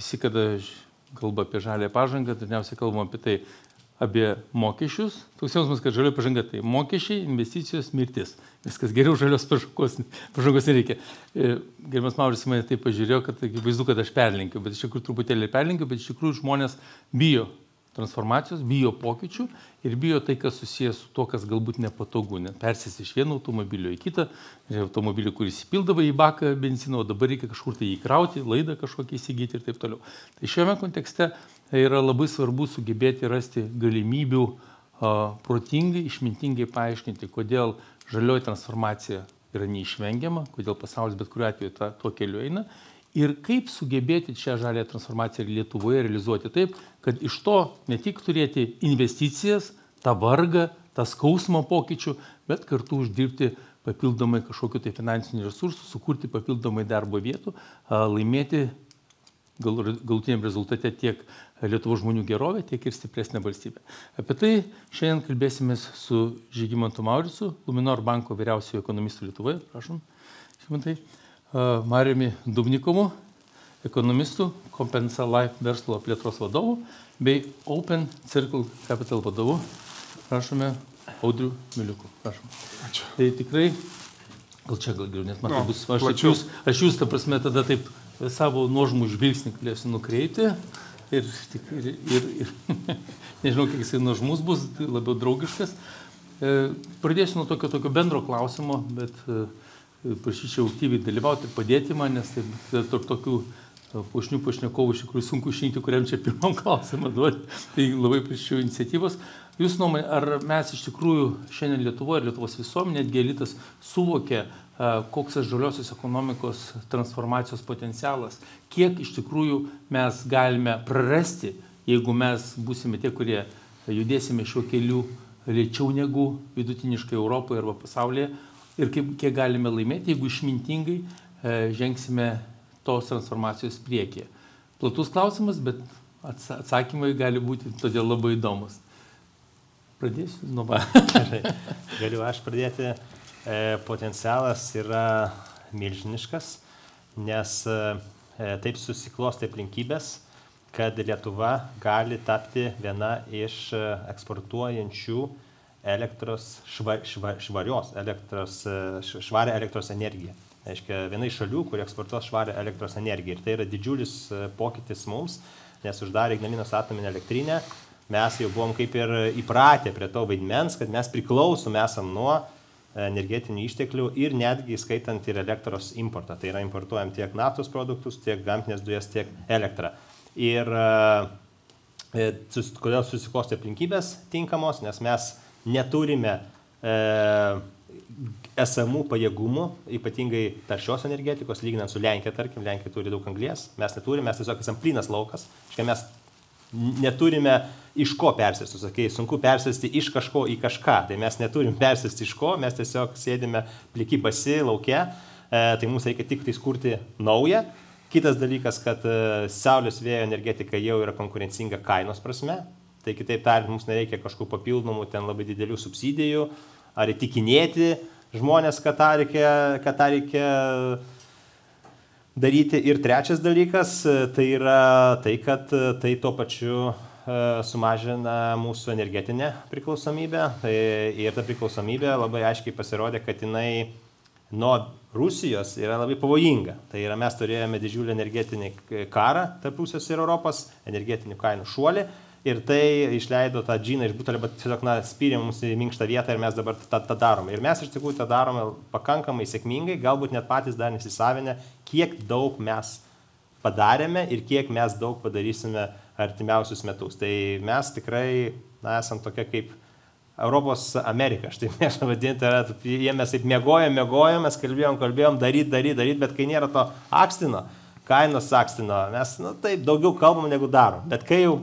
visi, kada kalba apie žalę pažangą, dažniausiai kalbam apie tai, apie mokesčius. Toks jausmas, kad žalioji pažanga tai mokesčiai, investicijos, mirtis. Viskas geriau, žalios pažangos nereikia. Gerbiamas Mauris mane taip pažiūrėjo, kad vaizdu, kad aš perlenkiu, bet iš tikrųjų truputėlį perlenkiu, bet iš tikrųjų žmonės bijo transformacijos, bijo pokyčių ir bijo tai, kas susijęs su to, kas galbūt nepatogu. Persės iš vieno automobilio į kitą, automobilį, kuris įpildavo į baką benzino, o dabar reikia kažkur tai įkrauti, laidą kažkokį įsigyti ir taip toliau. Tai šiame kontekste yra labai svarbu sugebėti rasti galimybių protingai, išmintingai paaiškinti, kodėl žalioji transformacija yra neišvengiama, kodėl pasaulis bet kuriuo atveju tuo keliu eina ir kaip sugebėti šią žalią transformaciją Lietuvoje realizuoti taip, kad iš to ne tik turėti investicijas, tą vargą, tą skausmą pokyčių, bet kartu uždirbti papildomai kažkokiu tai finansinių resursų, sukurti papildomai darbo vietų, laimėti galutiniam rezultate tiek Lietuvos žmonių gerovę, tiek ir stipresnę valstybę. Apie tai šiandien kalbėsimės su Žygimantu Mauricu, Luminor banko vyriausiojo ekonomistu Lietuvoje, prašom, Žygimantai, Mariumi Dubnikovu, ekonomistu, Compensa Life verslo plėtros vadovu, bei Open Circle Capital vadovu, prašome, Audrių Miliuku. Prašom. Ačiū. Tai tikrai, gal čia gal geriau, nes man tai bus, aš jūs, ta prasme, tada taip savo nuožmų žvilgsnį galėsiu nukreipti ir nežinau, kiek jisai nuožmus bus, tai labiau draugiškas. Pradėsiu nuo tokio bendro klausimo, bet prašyčiau aktyviai dalyvauti ir padėti man, nes tai tarp tokių puošnių pašnekovų iš tikrųjų sunku išrinkti, kuriam čia pirmam klausimą duoti. Tai labai prašyčiau iniciatyvos. Jūs nuomonė, ar mes iš tikrųjų šiandien Lietuvoje ir Lietuvos visuomenė, netgi elitas suvokia, koks žaliosios ekonomikos transformacijos potencialas, kiek iš tikrųjų mes galime prarasti, jeigu mes būsime tie, kurie judėsime šiuo keliu lėčiau negu vidutiniškai Europoje arba pasaulyje, ir kiek galime laimėti, jeigu išmintingai žengsime tos transformacijos priekyje. Platus klausimas, bet atsakymai gali būti todėl labai įdomus. Pradėsiu nuo va. Galiu aš pradėti. Potencialas yra milžiniškas, nes taip susiklosti aplinkybės, kad Lietuva gali tapti viena iš eksportuojančių švarią elektros energiją. Aiškia, viena iš šalių, kurie eksportuos švarią elektros energiją. Ir tai yra didžiulis pokytis mums, nes uždarė Ignalinos atominę elektrinę. Mes jau buvom kaip ir įpratę prie to vaidmens, kad mes priklausom esam nuo energetinių išteklių ir netgi skaitant ir elektros importą. Tai yra importuojam tiek naftos produktus, tiek gamtinės dujas, tiek elektrą. Ir kodėl susiklosti aplinkybės tinkamos, nes mes neturime esamų pajėgumų, ypatingai taršios energetikos, lyginant su Lenkija, tarkim, Lenkija turi daug anglies, mes neturime, mes tiesiog esam plynas laukas, mes neturime iš ko persėsti, sakai, sunku persėsti iš kažko į kažką, tai mes neturim persėsti iš ko, mes tiesiog sėdime pliki basi lauke, tai mums reikia tik tai kurti naują. Kitas dalykas, kad saulės vėjo energetika jau yra konkurencinga kainos prasme, tai kitaip tariant, mums nereikia kažkokių papildomų ten labai didelių subsidijų, ar įtikinėti žmonės, kad tą reikia daryti. Ir trečias dalykas, tai yra tai, kad tai tuo pačiu sumažina mūsų energetinę priklausomybę. Ir ta priklausomybė labai aiškiai pasirodė, kad jinai nuo Rusijos yra labai pavojinga. Tai yra, mes turėjome didžiulį energetinį karą tarp Rusijos ir Europos, energetinių kainų šuolį. Ir tai išleido tą džiną iš butelio, bet tiesiog spyrė mums į minkštą vietą ir mes dabar tą darome. Ir mes iš tikrųjų tą darome pakankamai sėkmingai, galbūt net patys dar nesisavinę, kiek daug mes padarėme ir kiek mes daug padarysime artimiausius metus. Tai mes tikrai esam tokia kaip Europos Amerika, aš taip mėgstu vadinti, mes taip mėgojom, mes kalbėjom, daryt, bet kai nėra to akstino, kainos akstino, mes taip daugiau kalbam negu darom. Bet kai jau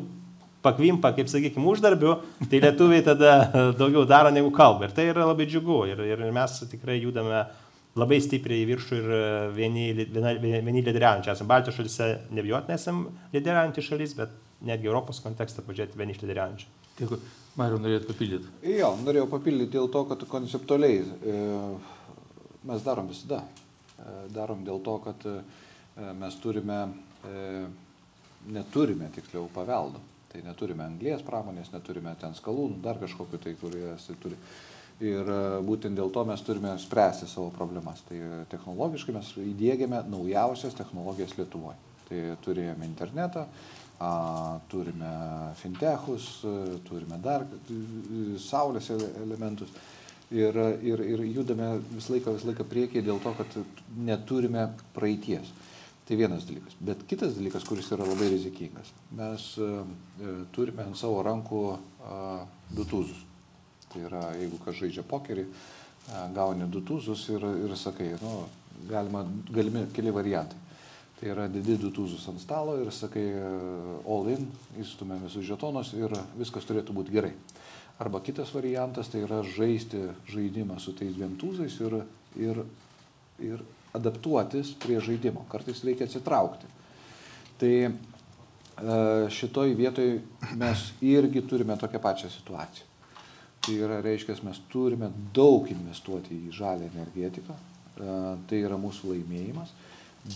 pakvimpa, kaip sakykime, uždarbių, tai lietuviai tada daugiau daro negu kalba. Ir tai yra labai džiugu. Ir mes tikrai judame labai stipriai į viršų ir vieni lyderiaujančiai. Esame Baltijos šalyse, nebijotinai esame lyderiaujanti šalis, bet netgi Europos kontekstą pažiūrėti vieni iš lyderiaujančių. Dėkui. Mariau, norėjot papildyti? Jo, norėjau papildyti dėl to, kad konceptualiai mes darom visada. Darom dėl to, kad mes turime neturime tiksliau paveldo. Tai neturime anglies pramonės, neturime ten skalūnų, dar kažkokiu tai, kurie turi. Ir būtent dėl to mes turime spręsti savo problemas. Tai technologiškai mes įdėgėme naujausias technologijas Lietuvoje. Tai turėjome internetą, turime fintechus, turime dar saulės elementus ir judame visą laiką priekyje dėl to, kad neturime praeities. Tai vienas dalykas. Bet kitas dalykas, kuris yra labai rizikingas. Mes turime ant savo rankų du tuzus. Tai yra, jeigu kas žaidžia pokerį, gauni du tuzus ir sakai, galimi keli variantai. Tai yra didi du tuzus ant stalo ir sakai all in, įstumė visus žetonus ir viskas turėtų būti gerai. Arba kitas variantas, tai yra žaisti žaidimą su tais dviem tuzais ir adaptuotis prie žaidimo. Kartais reikia atsitraukti. Tai šitoj vietoj mes irgi turime tokią pačią situaciją. Tai yra, reiškia, mes turime daug investuoti į žalią energetiką. Tai yra mūsų laimėjimas.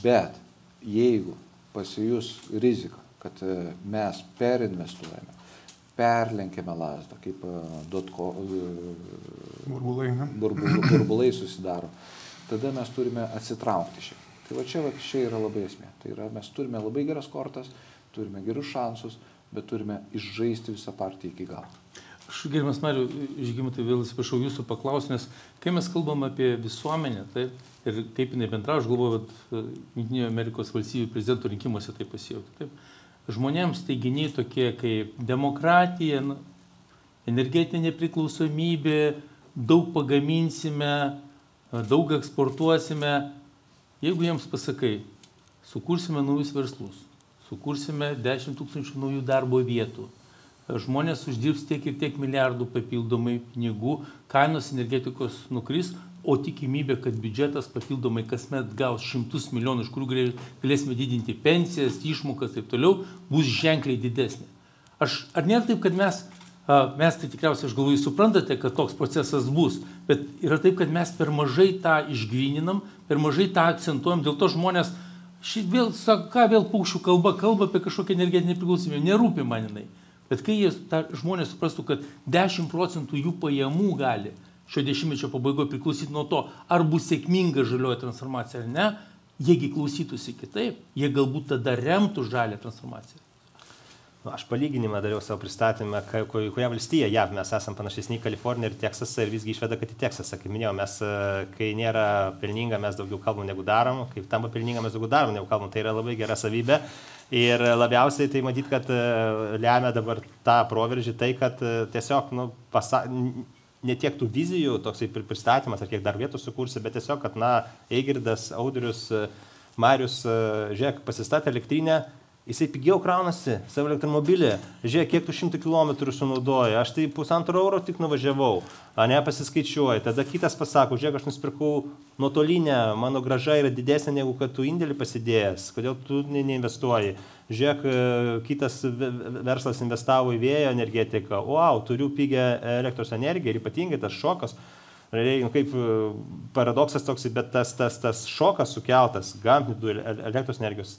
Bet jeigu pasijus rizika, kad mes perinvestuojame, perlenkėme lazdą, kaip burbulai susidaro, tada mes turime atsitraukti šiek. Tai va čia yra labai esmė. Tai yra, mes turime labai geras kortas, turime gerus šansus, bet turime išžaisti visą partiją iki galo. Aš, gerbiamas Mariau, Žygimantai, vėl atsiprašau jūsų paklausti, nes kai mes kalbam apie visuomenę, taip, ir kaip jinai bendrauja, aš galvoju, kad Jungtinių Amerikos valstybių prezidento rinkimuose tai pasijautė. Taip. Žmonėms teiginiai tokie kaip demokratija, energetinė nepriklausomybė, daug pagaminsime, daug eksportuosime. Jeigu jiems pasakai, sukursime naujus verslus, sukursime 10 000 naujų darbo vietų, žmonės uždirbs tiek ir tiek milijardų papildomai pinigų, kainos energetikos nukris, o tikimybė, kad biudžetas papildomai kasmet gaus 100 milijonų, iš kurių galėsime didinti pensijas, išmokas ir taip toliau, bus ženkliai didesnė. Ar nėra taip, kad mes tai tikriausiai, aš galvoju, suprantate, kad toks procesas bus, bet yra taip, kad mes per mažai tą išgryninam, per mažai tą akcentuojam, dėl to žmonės, vėl paukščių kalba apie kažkokią energetinę priklausomybę, nerūpi man jinai. Bet kai žmonės suprastų, kad 10% jų pajamų gali šio dešimtmečio pabaigoje priklausyti nuo to, ar bus sėkminga žalioji transformacija ar ne, jiegi klausytųsi kitaip, jie galbūt tada remtų žalią transformaciją. Aš palyginimą dariau savo pristatymą, kurioje valstyje JAV mes esame panašesni į Kaliforniją ir Teksasą ir visgi išveda, kad į Teksasą. Kaip minėjau, mes, kai nėra pelninga, mes daugiau kalbam negu darom, kai tampa pelninga, mes daugiau darom negu kalbam. Tai yra labai gera savybė. Ir labiausiai tai matyt, kad lemia dabar tą proveržį tai, kad tiesiog ne tiek tų vizijų, toksai pristatymas, ar kiek dar vietų sukursi, bet tiesiog, kad Eigirdas, Audrius, Marius, žiūrėk, pasistatė elektrinę, jisai pigiau kraunasi savo elektromobilį, žiūrėk, kiek tu 100 kilometrų sunaudoja, aš tai 1,5 euro tik nuvažiavau, pasiskaičiuoju, tada kitas pasako, žiūrėk, aš nusipirkau nuotolinę, mano grąža yra didesnė negu kad tu indėlį pasidėjęs, kodėl tu neinvestuoji, žiūrėk, kitas verslas investavo į vėjo energetiką, turiu pigią elektros energiją ir ypatingai tas šokas, kaip paradoksas toks, bet tas šokas sukeltas, gamtinių elektros energijos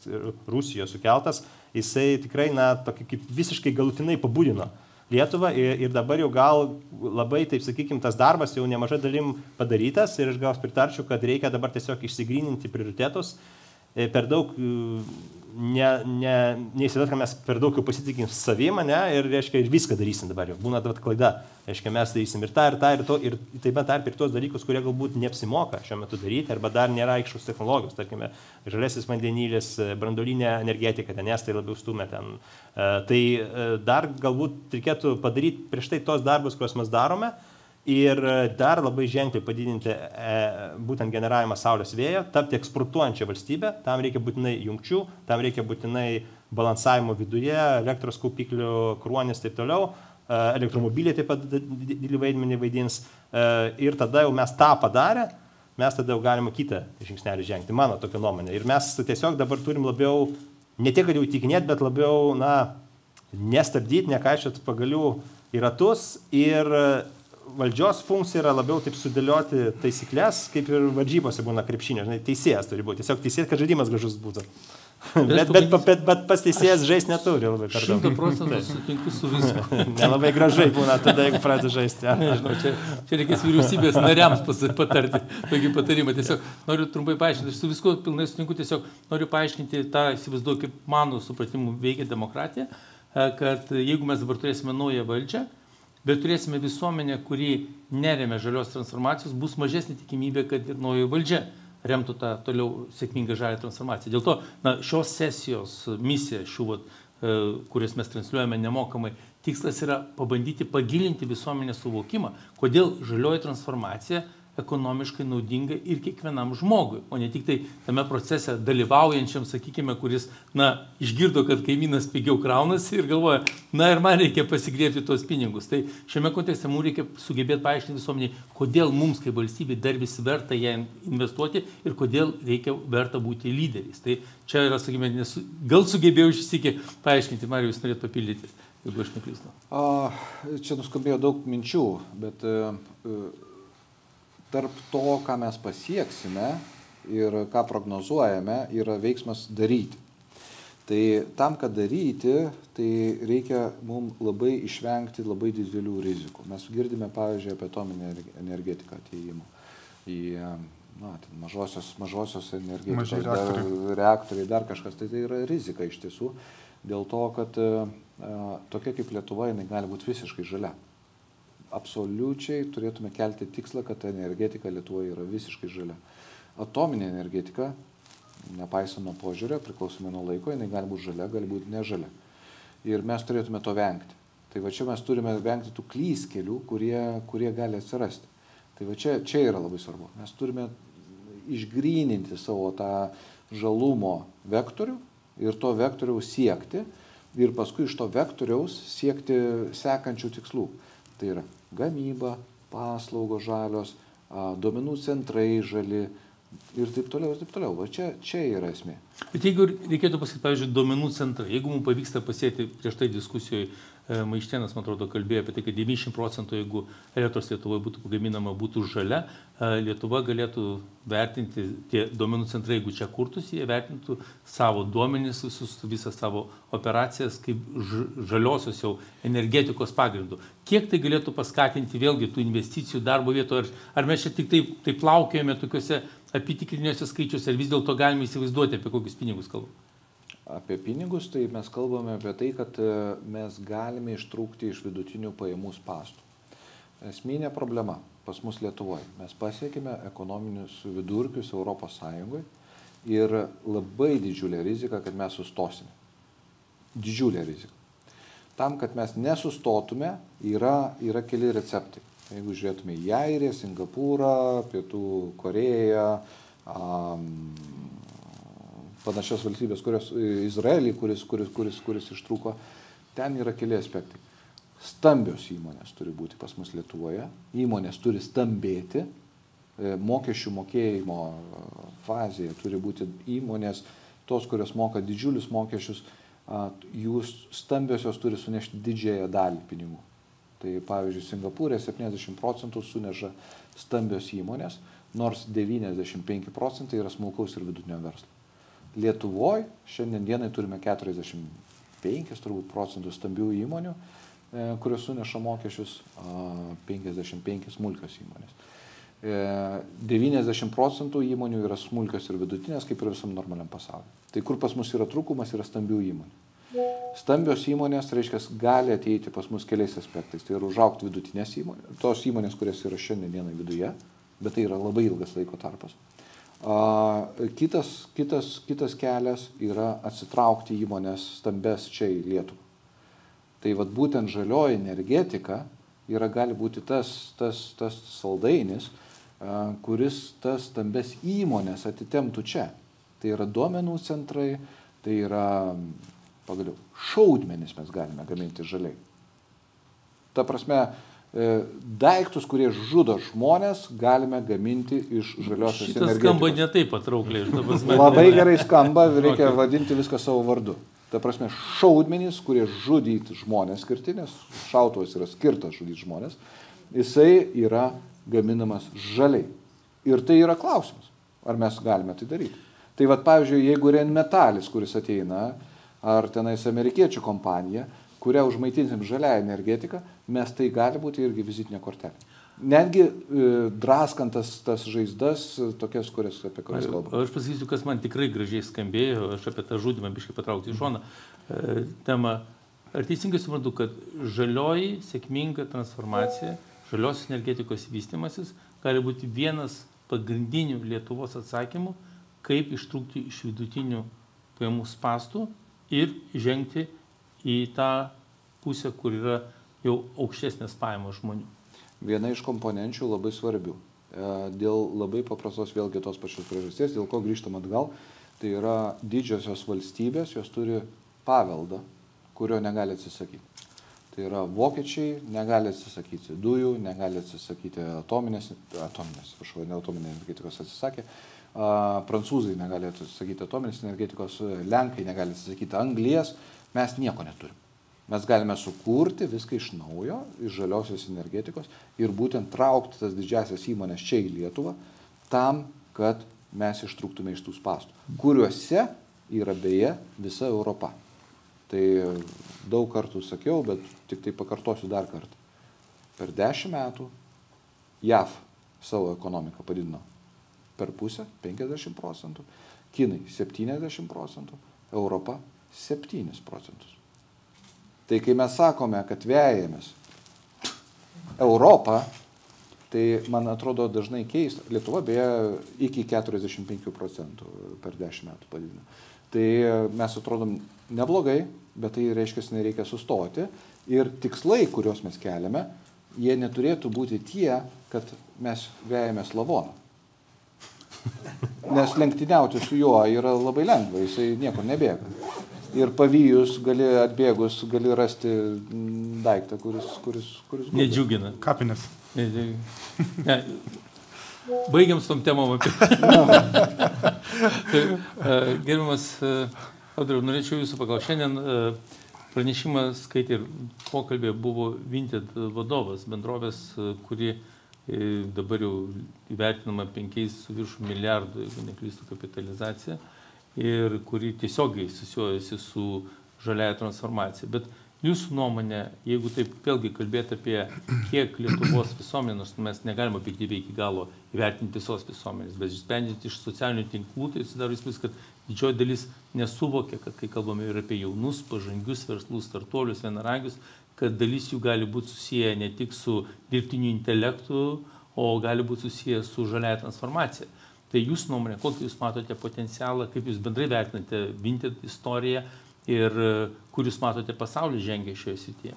Rusijos sukeltas, jisai tikrai tokį kaip visiškai galutinai pabudino Lietuvą ir dabar jau gal labai, taip sakykime, tas darbas jau nemažai dalim padarytas ir aš gal pritarčiau, kad reikia dabar tiesiog išsigryninti prioritetus, per daug neįsivaizduot, kad mes per daug jau pasitikim savim, ir, reiškia, ir viską darysim dabar jau. Būna klaida. Reiškia, mes darysim ir tą, ir taip pat tarp ir tuos dalykus, kurie galbūt neapsimoka šiuo metu daryti, arba dar nėra aiškus technologijos, tarkime, žaliasis vandenilis, branduolinė energetika, ten estai labiau stumia ten. Tai dar galbūt reikėtų padaryti prieš tai tos darbus, kuriuos mes darome, ir dar labai ženkliai padidinti būtent generavimą saulės vėjo, tapti eksportuojančią valstybę, tam reikia būtinai jungčių, tam reikia būtinai balansavimo viduje, elektros kaupiklių, kruonis taip toliau, elektromobiliai taip pat didelį vaidmenį vaidins ir tada jau mes tą padarę, mes tada jau galime kitą žingsnelį žengti, mano tokia nuomonė. Ir mes tiesiog dabar turim labiau, ne tiek, kad jau įtikinėti, bet labiau, nestabdyti, nekaišioti pagalių į ratus ir valdžios funkcija yra labiau taip sudėlioti taisyklės, kaip ir varžybose būna krepšinio. Teisėjas turi būti. Tiesiog teisėjas, kad žaidimas gražus būtų. Bet pats teisėjas žaisti neturi labai per daug. 100% sutinku su visku. Nelabai gražai būna tada, jeigu pradeda žaisti. Ja. Nežinau, čia reikės vyriausybės nariams patarti tokį patarimą. Tiesiog noriu trumpai paaiškinti, aš su visku pilnai sutinku, tiesiog noriu paaiškinti tą, įsivaizduoju, kaip mano supratimu veikia demokratija, kad jeigu mes dabar turėsime naują valdžią, bet turėsime visuomenę, kuri neremia žalios transformacijos, bus mažesnė tikimybė, kad ir nauja valdžia remtų tą toliau sėkmingą žalią transformaciją. Dėl to šios sesijos misija, kurias mes transliuojame nemokamai, tikslas yra pabandyti pagilinti visuomenės suvokimą, kodėl žalioji transformacija ekonomiškai naudinga ir kiekvienam žmogui, o ne tik tai tame procese dalyvaujančiam, sakykime, kuris, išgirdo, kad kaimynas pigiau kraunasi ir galvoja, ir man reikia pasigriebti tos pinigus. Tai šiame kontekste mums reikia sugebėti paaiškinti visuomeniai, kodėl mums kaip valstybė dar vis verta ją investuoti ir kodėl reikia verta būti lyderiais. Tai čia yra, sakykime, gal sugebėjau išsikį paaiškinti, Marijau, jūs norėtų papildyti, jeigu aš neklystu. Čia nuskambėjo daug minčių, bet tarp to, ką mes pasieksime ir ką prognozuojame, yra veiksmas daryti. Tai tam, kad daryti, tai reikia mums labai išvengti labai didelių rizikų. Mes girdime, pavyzdžiui, apie atominę energetiką atėjimą į mažosios energetikos reaktoriai, dar kažkas. Tai yra rizika iš tiesų, dėl to, kad tokia kaip Lietuva, jinai gali būti visiškai žalia. Absoliučiai turėtume kelti tikslą, kad energetika Lietuvoje yra visiškai žalia. Atominė energetika, nepaisant nuo požiūrio, priklausomai nuo laiko, jinai gali būti žalia, gali būti nežalia. Ir mes turėtume to vengti. Tai va čia mes turime vengti tų klyskelių, kurie gali atsirasti. Tai va čia yra labai svarbu. Mes turime išgryninti savo tą žalumo vektorių ir to vektoriaus siekti ir paskui iš to vektoriaus siekti sekančių tikslų. Tai yra gamyba, paslaugos žalios, duomenų centrai žali ir taip toliau, ir taip toliau. Va čia yra esmė. Bet jeigu reikėtų pasakyti, pavyzdžiui, duomenų centrai, jeigu mums pavyksta pasiekti prieš tai diskusijoje, Maištėnas, man atrodo, kalbėjo apie tai, kad 90%, jeigu elektros Lietuvoje būtų pagaminama, būtų žalia, Lietuva galėtų vertinti tie duomenų centrai, jeigu čia kurtųsi, jie vertintų savo duomenis, visą savo operacijas kaip žaliosios jau energetikos pagrindų. Kiek tai galėtų paskatinti vėlgi tų investicijų darbo vietų, ar mes čia tik taip plaukėjome tokiuose apytikriniuose skaičiuose, ar vis dėlto galime įsivaizduoti, apie kokius pinigus kalbame? Apie pinigus, tai mes kalbame apie tai, kad mes galime ištrūkti iš vidutinių pajamų spąstų. Esminė problema pas mus Lietuvoje. Mes pasiekime ekonominius vidurkius Europos Sąjungoje ir labai didžiulė rizika, kad mes sustosime. Didžiulė rizika. Tam, kad mes nesustotume, yra keli receptai. Jeigu žiūrėtume į Airiją, Singapūrą, Pietų Koreją, panašios valstybės, Izraelį, kuris ištrūko, ten yra keli aspektai. Stambios įmonės turi būti pas mus Lietuvoje, įmonės turi stambėti, mokesčių mokėjimo fazėje turi būti įmonės, tos, kurios moka didžiulius mokesčius, jūs stambiosios turi sunešti didžiąją dalį pinigų. Tai pavyzdžiui, Singapūrė 70% suneša stambios įmonės, nors 95% yra smulkaus ir vidutinio verslo. Lietuvoje šiandien dienai turime 45% stambių įmonių, kurios suneša mokesčius, 55 smulkios įmonės. 90% įmonių yra smulkios ir vidutinės, kaip ir visam normaliam pasauliu. Tai kur pas mus yra trūkumas, yra stambių įmonių. Stambios įmonės, reiškia, gali ateiti pas mus keliais aspektais. Tai yra užaugti vidutinės įmonės, tos įmonės, kurios yra šiandien dienai viduje, bet tai yra labai ilgas laiko tarpas. Kitas kelias yra atsitraukti įmonės stambes čia į Lietuvą. Tai vat būtent žalioji energetika gali būti tas saldainis, kuris tas stambes įmonės atitemptų čia. Tai yra duomenų centrai, tai yra pagaliau šaudmenis mes galime gaminti žaliai. Ta prasme, daiktus, kurie žudo žmonės, galime gaminti iš žaliosios energetikos. Šitas skamba ne taip patraukliai. Labai gerai skamba, reikia vadinti viską savo vardu. Ta prasme, šaudmenys, kurie žudyti žmonės skirti, nes šautuvas yra skirtas žudyti žmonės, jisai yra gaminamas žaliai. Ir tai yra klausimas, ar mes galime tai daryti. Tai vat, pavyzdžiui, jeigu Rheinmetallis, kuris ateina, ar tenais amerikiečių kompanija, kurią užmaitinsim žalią energetiką, mes tai gali būti irgi vizitinė kortelė. Netgi draskant tas žaizdas, tokias, apie kurias kalbame. Aš pasakysiu, kas man tikrai gražiai skambėjo, aš apie tą žudimą biškai patraukti į šoną temą. Ar teisingai suprantu, kad žalioji sėkminga transformacija, žalios energetikos vystimasis gali būti vienas pagrindinių Lietuvos atsakymų, kaip ištrūkti iš vidutinių pajamų spąstų ir žengti į tą pusę, kur yra jau aukštesnės pajamos žmonių. Viena iš komponenčių labai svarbių. Dėl labai paprastos vėlgi tos pačios priežasties, dėl ko grįžtam atgal, tai yra didžiosios valstybės, jos turi paveldą, kurio negali atsisakyti. Tai yra vokiečiai negali atsisakyti dujų, negali atsisakyti atominės energetikos atsisakė, prancūzai negali atsisakyti atominės energetikos, lenkai negali atsisakyti anglies, mes nieko neturim. Mes galime sukurti viską iš naujo, iš žaliosios energetikos ir būtent traukti tas didžiasias įmonės čia į Lietuvą tam, kad mes ištrūktume iš tų spąstų, kuriuose yra beje visa Europa. Tai daug kartų sakiau, bet tik tai pakartosiu dar kartą. Per 10 metų JAV savo ekonomiką padidino per pusę, 50%, Kinai 70%, Europa 7%. Tai kai mes sakome, kad vejamės Europą, tai man atrodo dažnai keista. Lietuva beje iki 45% per 10 metų padidino. Tai mes atrodom neblogai, bet tai reiškia, nereikia sustoti. Ir tikslai, kuriuos mes keliame, jie neturėtų būti tie, kad mes vejamės lavoną. Nes lenktyniauti su juo yra labai lengva, jisai niekur nebėga. Ir pavyjus atbėgus gali rasti daiktą, kuris nedžiugina. Kapinės. Ne. Baigiam su tom temom apie. Gerbiamas Audriau, norėčiau jūsų paklausti. Šiandien pranešimą skaitė ir pokalbė buvo Vinted vadovas, bendrovės, kuri dabar jau įvertinama 5,5 milijardų, jeigu neklystu, kapitalizacija, ir kuri tiesiogiai susijuojasi su žaliaja transformacija. Bet jūsų nuomonė, jeigu taip vėlgi kalbėti apie kiek Lietuvos visuomenė, nors mes negalime objektyviai iki galo įvertinti visos visuomenės, bet sprendžiant iš socialinių tinklų, tai susidaro įspūdis, kad didžioji dalis nesuvokia, kad kai kalbame ir apie jaunus, pažangius verslus, startuolius, vienaragius, kad dalis jų gali būti susiję ne tik su dirbtiniu intelektu, o gali būti susiję su žaliaja transformacija. Tai jūsų nuomonė, kokį jūs matote potencialą, kaip jūs bendrai vertinate Vinted istoriją ir kur jūs matote pasaulį žengę šioje srityje?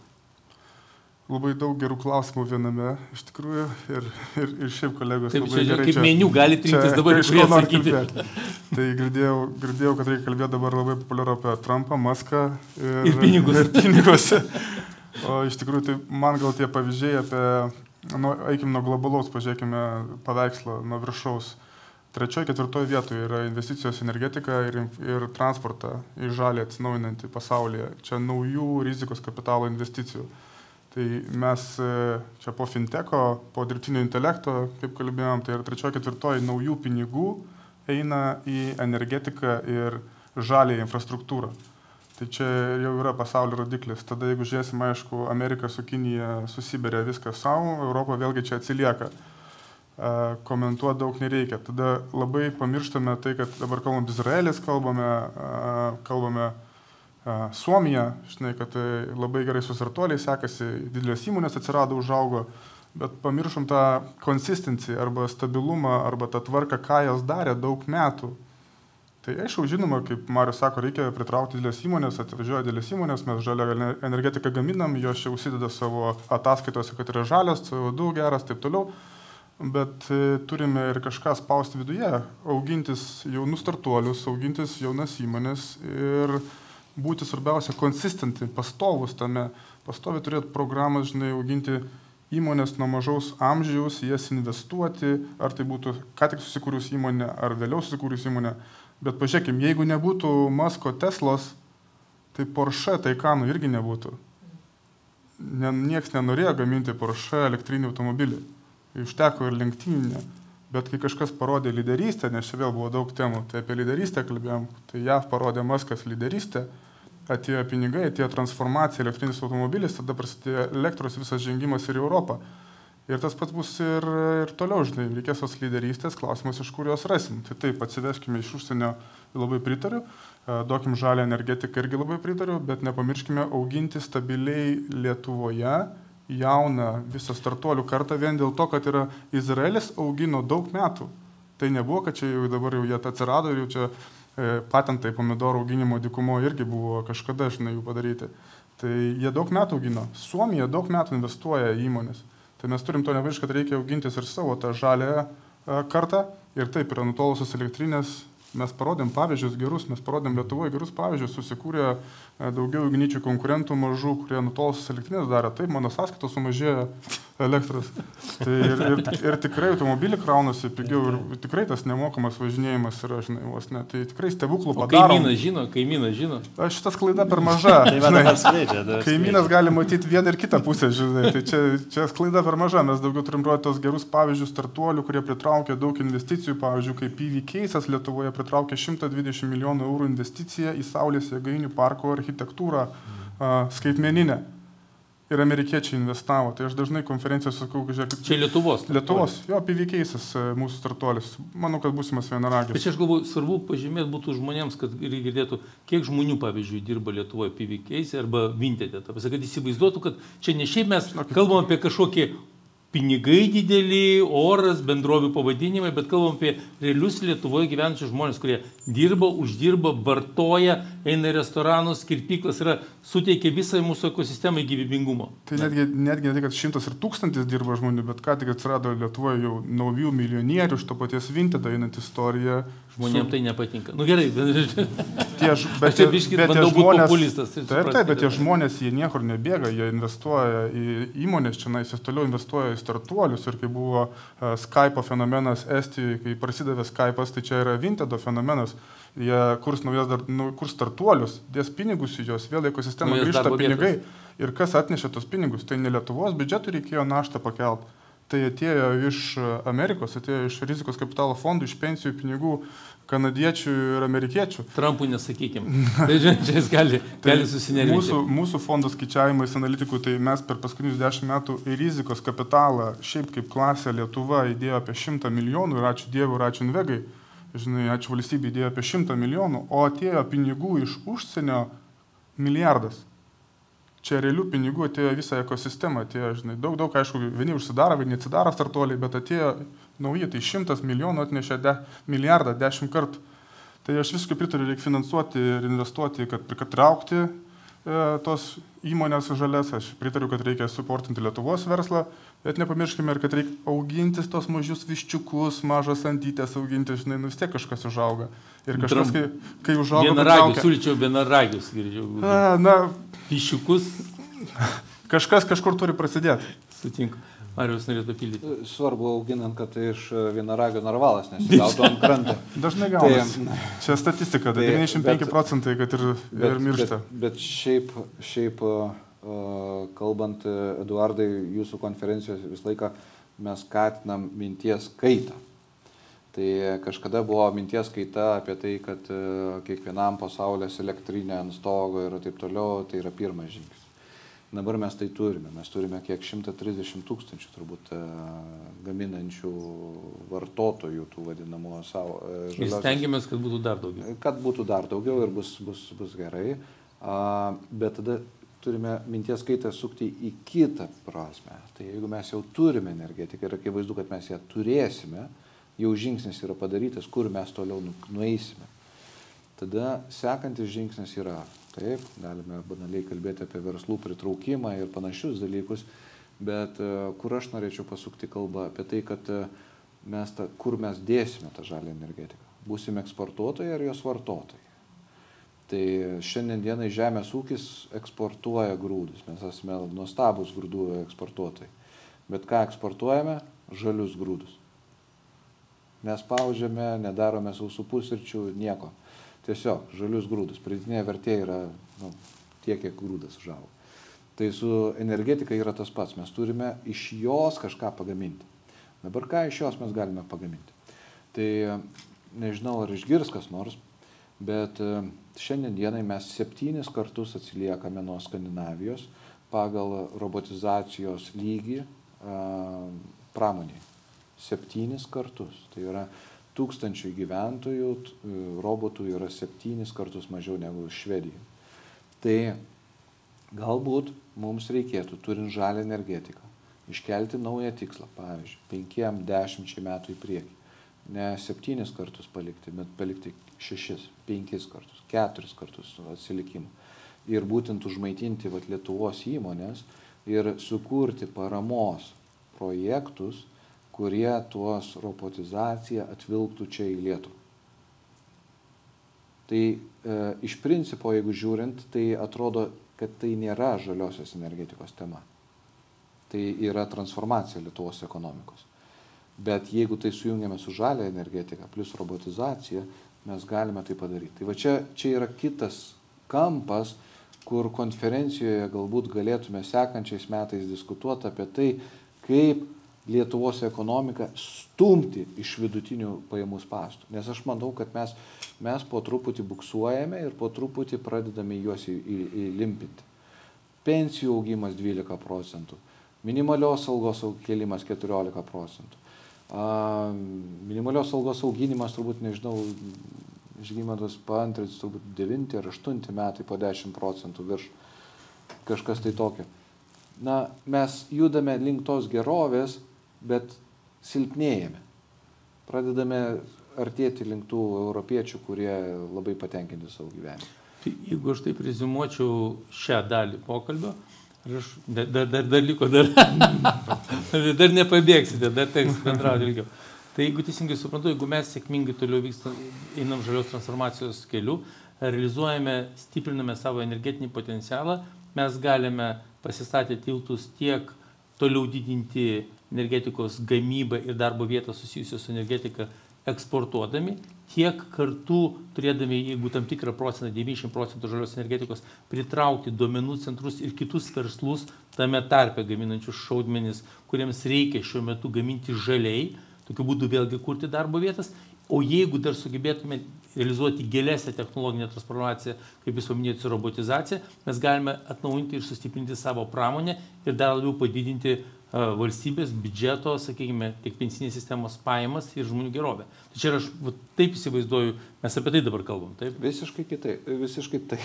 Labai daug gerų klausimų viename, iš tikrųjų, ir šiaip kolegos. Taip, labai gerai. Kaip meniu galite rinktis dabar, iš ko atsakyti. Tai girdėjau, kad reikia kalbėti dabar labai populiaru apie Trumpą, Muską ir pinigus. O iš tikrųjų, tai man gal tie pavyzdžiai apie, eikim nuo globalaus, pažiūrėkime paveikslą nuo viršaus. 3., 4. vietoje yra investicijos energetika ir transportą į žalį atsinaujinantį pasaulyje. Čia naujų rizikos kapitalo investicijų. Tai mes čia po finteko, po dirbtinio intelekto, kaip kalbėjom, tai yra 3., 4. naujų pinigų eina į energetiką ir žalį infrastruktūrą. Tai čia jau yra pasaulio rodiklis. Tada jeigu žiūrėsim, aišku, Amerika su Kinija susiberia viską savo, Europa vėlgi čia atsilieka. Komentuoti daug nereikia. Tada labai pamirštame tai, kad dabar kalbam Izraelis, kalbame Suomija, žinai, kad labai gerai su startuoliai sekasi, didelės įmonės atsirado, užaugo, bet pamiršom tą konsistenciją arba stabilumą, arba tą tvarką, ką jas darė daug metų. Tai aišku, žinoma, kaip Marius sako, reikia pritraukti didelės įmonės, atvažiuoja didelės įmonės, mes žalią energetiką gaminam, jos čia užsideda savo ataskaitose, kad yra žalias, CO2 geras, taip toliau. Bet turime ir kažką spausti viduje, augintis jaunus startuolius, augintis jaunas įmonės ir būti svarbiausia konsistenti, pastovus tame, pastovi turėti programas, žinai, auginti įmonės nuo mažaus amžiaus, jas investuoti, ar tai būtų ką tik susikūrus įmonė, ar vėliau susikūrus įmonė. Bet pažiūrėkim, jeigu nebūtų Musko Teslos, tai Porsche Taycanų irgi nebūtų. Niekas nenorėjo gaminti Porsche elektrinį automobilį. Užteko ir lenktyninė. Bet kai kažkas parodė lyderystę, nes čia vėl buvo daug temų, tai apie lyderystę kalbėjom, tai JAV parodė Muskas lyderystę, atėjo pinigai, atėjo transformacija, elektrinis automobilis, tada prasidėjo elektros visas žengimas ir į Europą. Ir tas pats bus ir toliau, žinai, reikės tos lyderystės, klausimas, iš kur jos rasim. Tai taip, atsiveskime iš užsienio, labai pritariu, duokim žalią energetiką, irgi labai pritariu, bet nepamirškime auginti stabiliai Lietuvoje jauną visą startuolių kartą vien dėl to, kad yra Izraelis augino daug metų. Tai nebuvo, kad čia jau dabar jau jie atsirado ir jau čia patentai pomidorų auginimo dykumo irgi buvo kažkada, žinai, jų padaryti. Tai jie daug metų augino. Suomija daug metų investuoja į įmonės. Tai mes turim to nepamiršti, kad reikia augintis ir savo tą žalę kartą. Ir taip yra nutolusios elektrinės. Mes parodėm pavyzdžius gerus, mes parodėm Lietuvoje gerus pavyzdžius, susikūrė daugiau igničių konkurentų mažų, kurie nutolusios elektrinės darė. Taip, mano sąskaitos sumažėjo elektros. Tai ir tikrai automobilį kraunasi pigiau ir tikrai tas nemokamas važinėjimas yra, žinai, vos ne. Tai tikrai stebuklų padarom. Kaimynas žino. Šitas klaida per maža. Kaimynas gali matyti vieną ir kitą pusę, žinai. Tai čia klaida per maža. Mes daugiau turim rodyti tos gerus pavyzdžius startuolių, kurie pritraukia daug investicijų, pavyzdžiui, kaip PV Case'as Lietuvoje pritraukė 120 milijonų eurų investiciją į saulės jėgainių parko architektūrą skaitmeninę. Ir amerikiečiai investavo. Tai aš dažnai konferencijos sakau, kad čia Lietuvos. Lietuvos, jo, PV Case'as mūsų startuolis. Manau, kad būsimas vienaragis. Bet čia aš galvoju, svarbu pažymėti būtų žmonėms, kad ir girdėtų, kiek žmonių, pavyzdžiui, dirba Lietuvoje PV Case arba Vinted. Kad įsivaizduotų, kad čia ne šiaip mes kalbam apie kažkokį pinigai dideli, oras, bendrovių pavadinimai, bet kalbam apie realius Lietuvoje gyvenančius žmonės, kurie dirba, uždirba, vartoja, eina į restoranus, kirpyklas, suteikia visai mūsų ekosistemai gyvybingumo. Tai netgi ne tai, kad 100 ir 1000 dirba žmonių, bet ką tik atsirado Lietuvoje jau naujų milijonierių iš to paties Vintedo einant istoriją. Žmonėms tai nepatinka. Nu gerai, bet tie žmonės, jie niekur nebėga, jie investuoja į įmonės, čia jis toliau investuoja į startuolius ir kai buvo Skype'o fenomenas Estijoje, kai prasidavė Skype'as, tai čia yra Vintedo fenomenas. Jie kurs startuolius, dės pinigus į juos, vėl ekosistemą grįžta pinigai. Ir kas atnešė tos pinigus? Tai ne Lietuvos biudžetų reikėjo naštą pakelti. Tai atėjo iš Amerikos, atėjo iš rizikos kapitalo fondų, iš pensijų pinigų, kanadiečių ir amerikiečių. Trumpų nesakykim. Tai jis gali susinervinti. Mūsų fondo skaičiavimais analitikų, tai mes per paskutinius 10 metų į rizikos kapitalą, šiaip kaip klasė Lietuva įdėjo apie 100 milijonų ir ačiū Dievui ir ačiū Invegai. Žinai, ačiū valstybė įdėjo apie 100 milijonų, o atėjo pinigų iš užsienio milijardas. Čia realių pinigų atėjo visą ekosistemą, atėjo, žinai, daug, aišku, vieni užsidaro, vieni atsidaro startuoliai, bet atėjo nauji, tai 100 milijonų atnešė milijardą 10 kartų. Tai aš visiškai pritariu, reikia finansuoti ir investuoti, kad traukti tos įmonės žalias. Aš pritariu, kad reikia suportinti Lietuvos verslą, bet nepamirškime ir kad reikia augintis tos mažius viščiukus, mažas antytės auginti, žinai, vis tiek kažkas užauga. Ir kažkas, kai užauga... Vienaragius, siūlyčiau vienaragius, girdžiau. Viščiukus. Kažkas kažkur turi prasidėti. Sutinku. Marius norėtų papildyti. Svarbu auginant, kad iš vienaragio narvalas nesigautų ant krantą. Dažnai gaunasi. Čia statistika, 95% kad ir miršta. Bet šiaip kalbant, Eduardai, jūsų konferencijos visą laiką mes skatinam minties kaitą. Tai kažkada buvo minties kaita apie tai, kad kiekvienam pasaulės elektrinė ant stogo ir taip toliau, tai yra pirmas žingsnis. Dabar mes tai turime. Mes turime kiek 130 000 turbūt gaminančių vartotojų, tų vadinamų savo. Ir stengiamės, kad būtų dar daugiau. Kad būtų dar daugiau ir bus gerai. Bet tada turime minties kaitą sukti į kitą prasme. Tai jeigu mes jau turime energetiką ir akivaizdu, kad mes ją turėsime, jau žingsnis yra padarytas, kur mes toliau nueisime. Tada sekantis žingsnis yra, taip, galime banaliai kalbėti apie verslų pritraukimą ir panašius dalykus, bet kur aš norėčiau pasukti kalbą apie tai, kad kur mes dėsime tą žalią energetiką. Būsime eksportuotojai ar jos vartotojai. Tai šiandien dienai žemės ūkis eksportuoja grūdus, mes esame nuostabus grūdų eksportuotojai. Bet ką eksportuojame? Žalius grūdus. Nespaudžiame, nedarome sausų pusryčių, nieko. Tiesiog žalius grūdus. Pridėtinė vertė yra tiek, kiek grūdas užauga. Tai su energetika yra tas pats. Mes turime iš jos kažką pagaminti. Dabar ką iš jos mes galime pagaminti? Tai nežinau, ar išgirs kas nors, bet šiandien dienai mes 7 kartus atsiliekame nuo Skandinavijos pagal robotizacijos lygį pramoniai. 7 kartus. Tai yra 1000 gyventojų, robotų yra 7 kartus mažiau negu Švedija. Tai galbūt mums reikėtų, turint žalią energetiką, iškelti naują tikslą, pavyzdžiui, 5-10 metų į priekį. Ne 7 kartus palikti, bet palikti 6, 5 kartus, 4 kartus atsilikimą. Ir būtent užmaitinti Lietuvos įmonės ir sukurti paramos projektus, kurie tuos robotizaciją atvilktų čia į Lietuvą. Tai iš principo, jeigu žiūrint, tai atrodo, kad tai nėra žaliosios energetikos tema. Tai yra transformacija Lietuvos ekonomikos. Bet jeigu tai sujungiame su žalia energetika plus robotizacija, mes galime tai padaryti. Tai va čia yra kitas kampas, kur konferencijoje galbūt galėtume sekančiais metais diskutuoti apie tai, kaip Lietuvos ekonomiką stumti iš vidutinių pajamų spąstų. Nes aš manau, kad mes po truputį buksuojame ir po truputį pradedame juos įlimpinti. Pensijų augimas 12%, minimalios algos kėlimas 14%. Minimalios algos auginimas, turbūt, nežinau, Žygimantas paantrins, turbūt 9 ar 8 metai po 10% virš, kažkas tai tokio. Na, mes judame link tos gerovės, bet silpnėjame. Pradedame artėti link tų europiečių, kurie labai patenkinti savo gyvenimą. Tai jeigu aš taip reziumuočiau šią dalį pokalbio, dar liko, dar nepabėgsite, dar teks bendrauti ilgiau. Tai jeigu teisingai suprantu, jeigu mes sėkmingai toliau einam žalios transformacijos keliu, realizuojame, stipriname savo energetinį potencialą, mes galime pasistatę tiltus tiek toliau didinti energetikos gamybą ir darbo vietą susijusią su energetika eksportuodami, tiek kartu turėdami, jeigu tam tikrą procentą, 90% žalios energetikos, pritraukti duomenų centrus ir kitus verslus, tame tarpe gaminančius šaudmenis, kuriems reikia šiuo metu gaminti žaliai, tokiu būdu vėlgi kurti darbo vietas. O jeigu dar sugebėtume realizuoti gilesnę technologinę transformaciją, kaip jūs paminėjote, su robotizacija, mes galime atnaujinti ir sustiprinti savo pramonę ir dar labiau padidinti valstybės, biudžeto, sakykime, tiek pensinės sistemos pajamas ir žmonių gerovę. Tai čia aš taip įsivaizduoju, mes apie tai dabar kalbam, taip? Visiškai kitaip. Visiškai taip.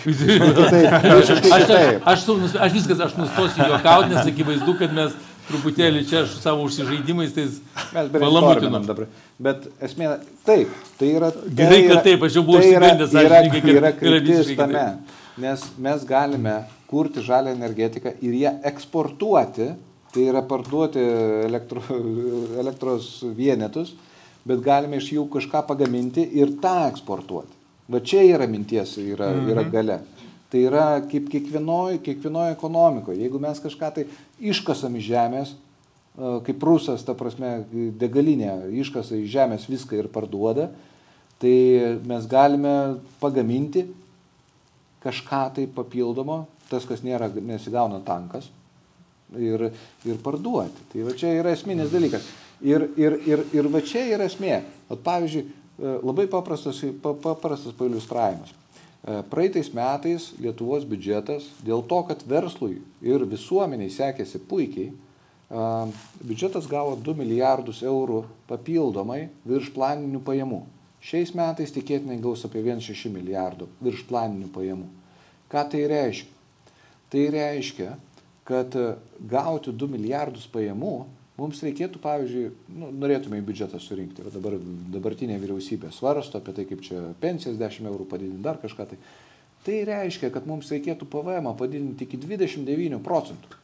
Aš nustosiu juokauti, nes akivaizdu, kad mes truputėlį čia su savo užsižaidimais, tai palamutinam dabar. Bet esmė, taip, tai yra... Gerai, kad taip, aš jau buvau užsigandęs, tai yra kryptis tame, nes mes galime kurti žalią energetiką ir ją eksportuoti, tai yra parduoti elektros vienetus, bet galime iš jų kažką pagaminti ir tą eksportuoti. Va čia yra minties, yra galia. Tai yra kaip kiekvienoje ekonomikoje. Jeigu mes kažką tai iškasam iš žemės, kaip rusas, ta prasme, degalinė iškasa iš žemės viską ir parduoda, tai mes galime pagaminti kažką tai papildomo, tas, kas nesigauna tankas, ir parduoti. Tai va čia yra esminis dalykas. Ir va čia yra esmė. Pavyzdžiui, labai paprastas pailiustravimas. Praeitais metais Lietuvos biudžetas, dėl to, kad verslui ir visuomeniai sekėsi puikiai, biudžetas gavo 2 milijardus eurų papildomai virš planinių pajamų. Šiais metais tikėtinai gaus apie 1,6 milijardų virš planinių pajamų. Ką tai reiškia? Tai reiškia, kad gauti 2 milijardus pajamų, mums reikėtų, pavyzdžiui, norėtume į biudžetą surinkti. Dabartinė vyriausybė svarsto apie tai, kaip čia pensijas 10 eurų padidinti, dar kažką tai. Tai reiškia, kad mums reikėtų PVM padidinti iki 29%.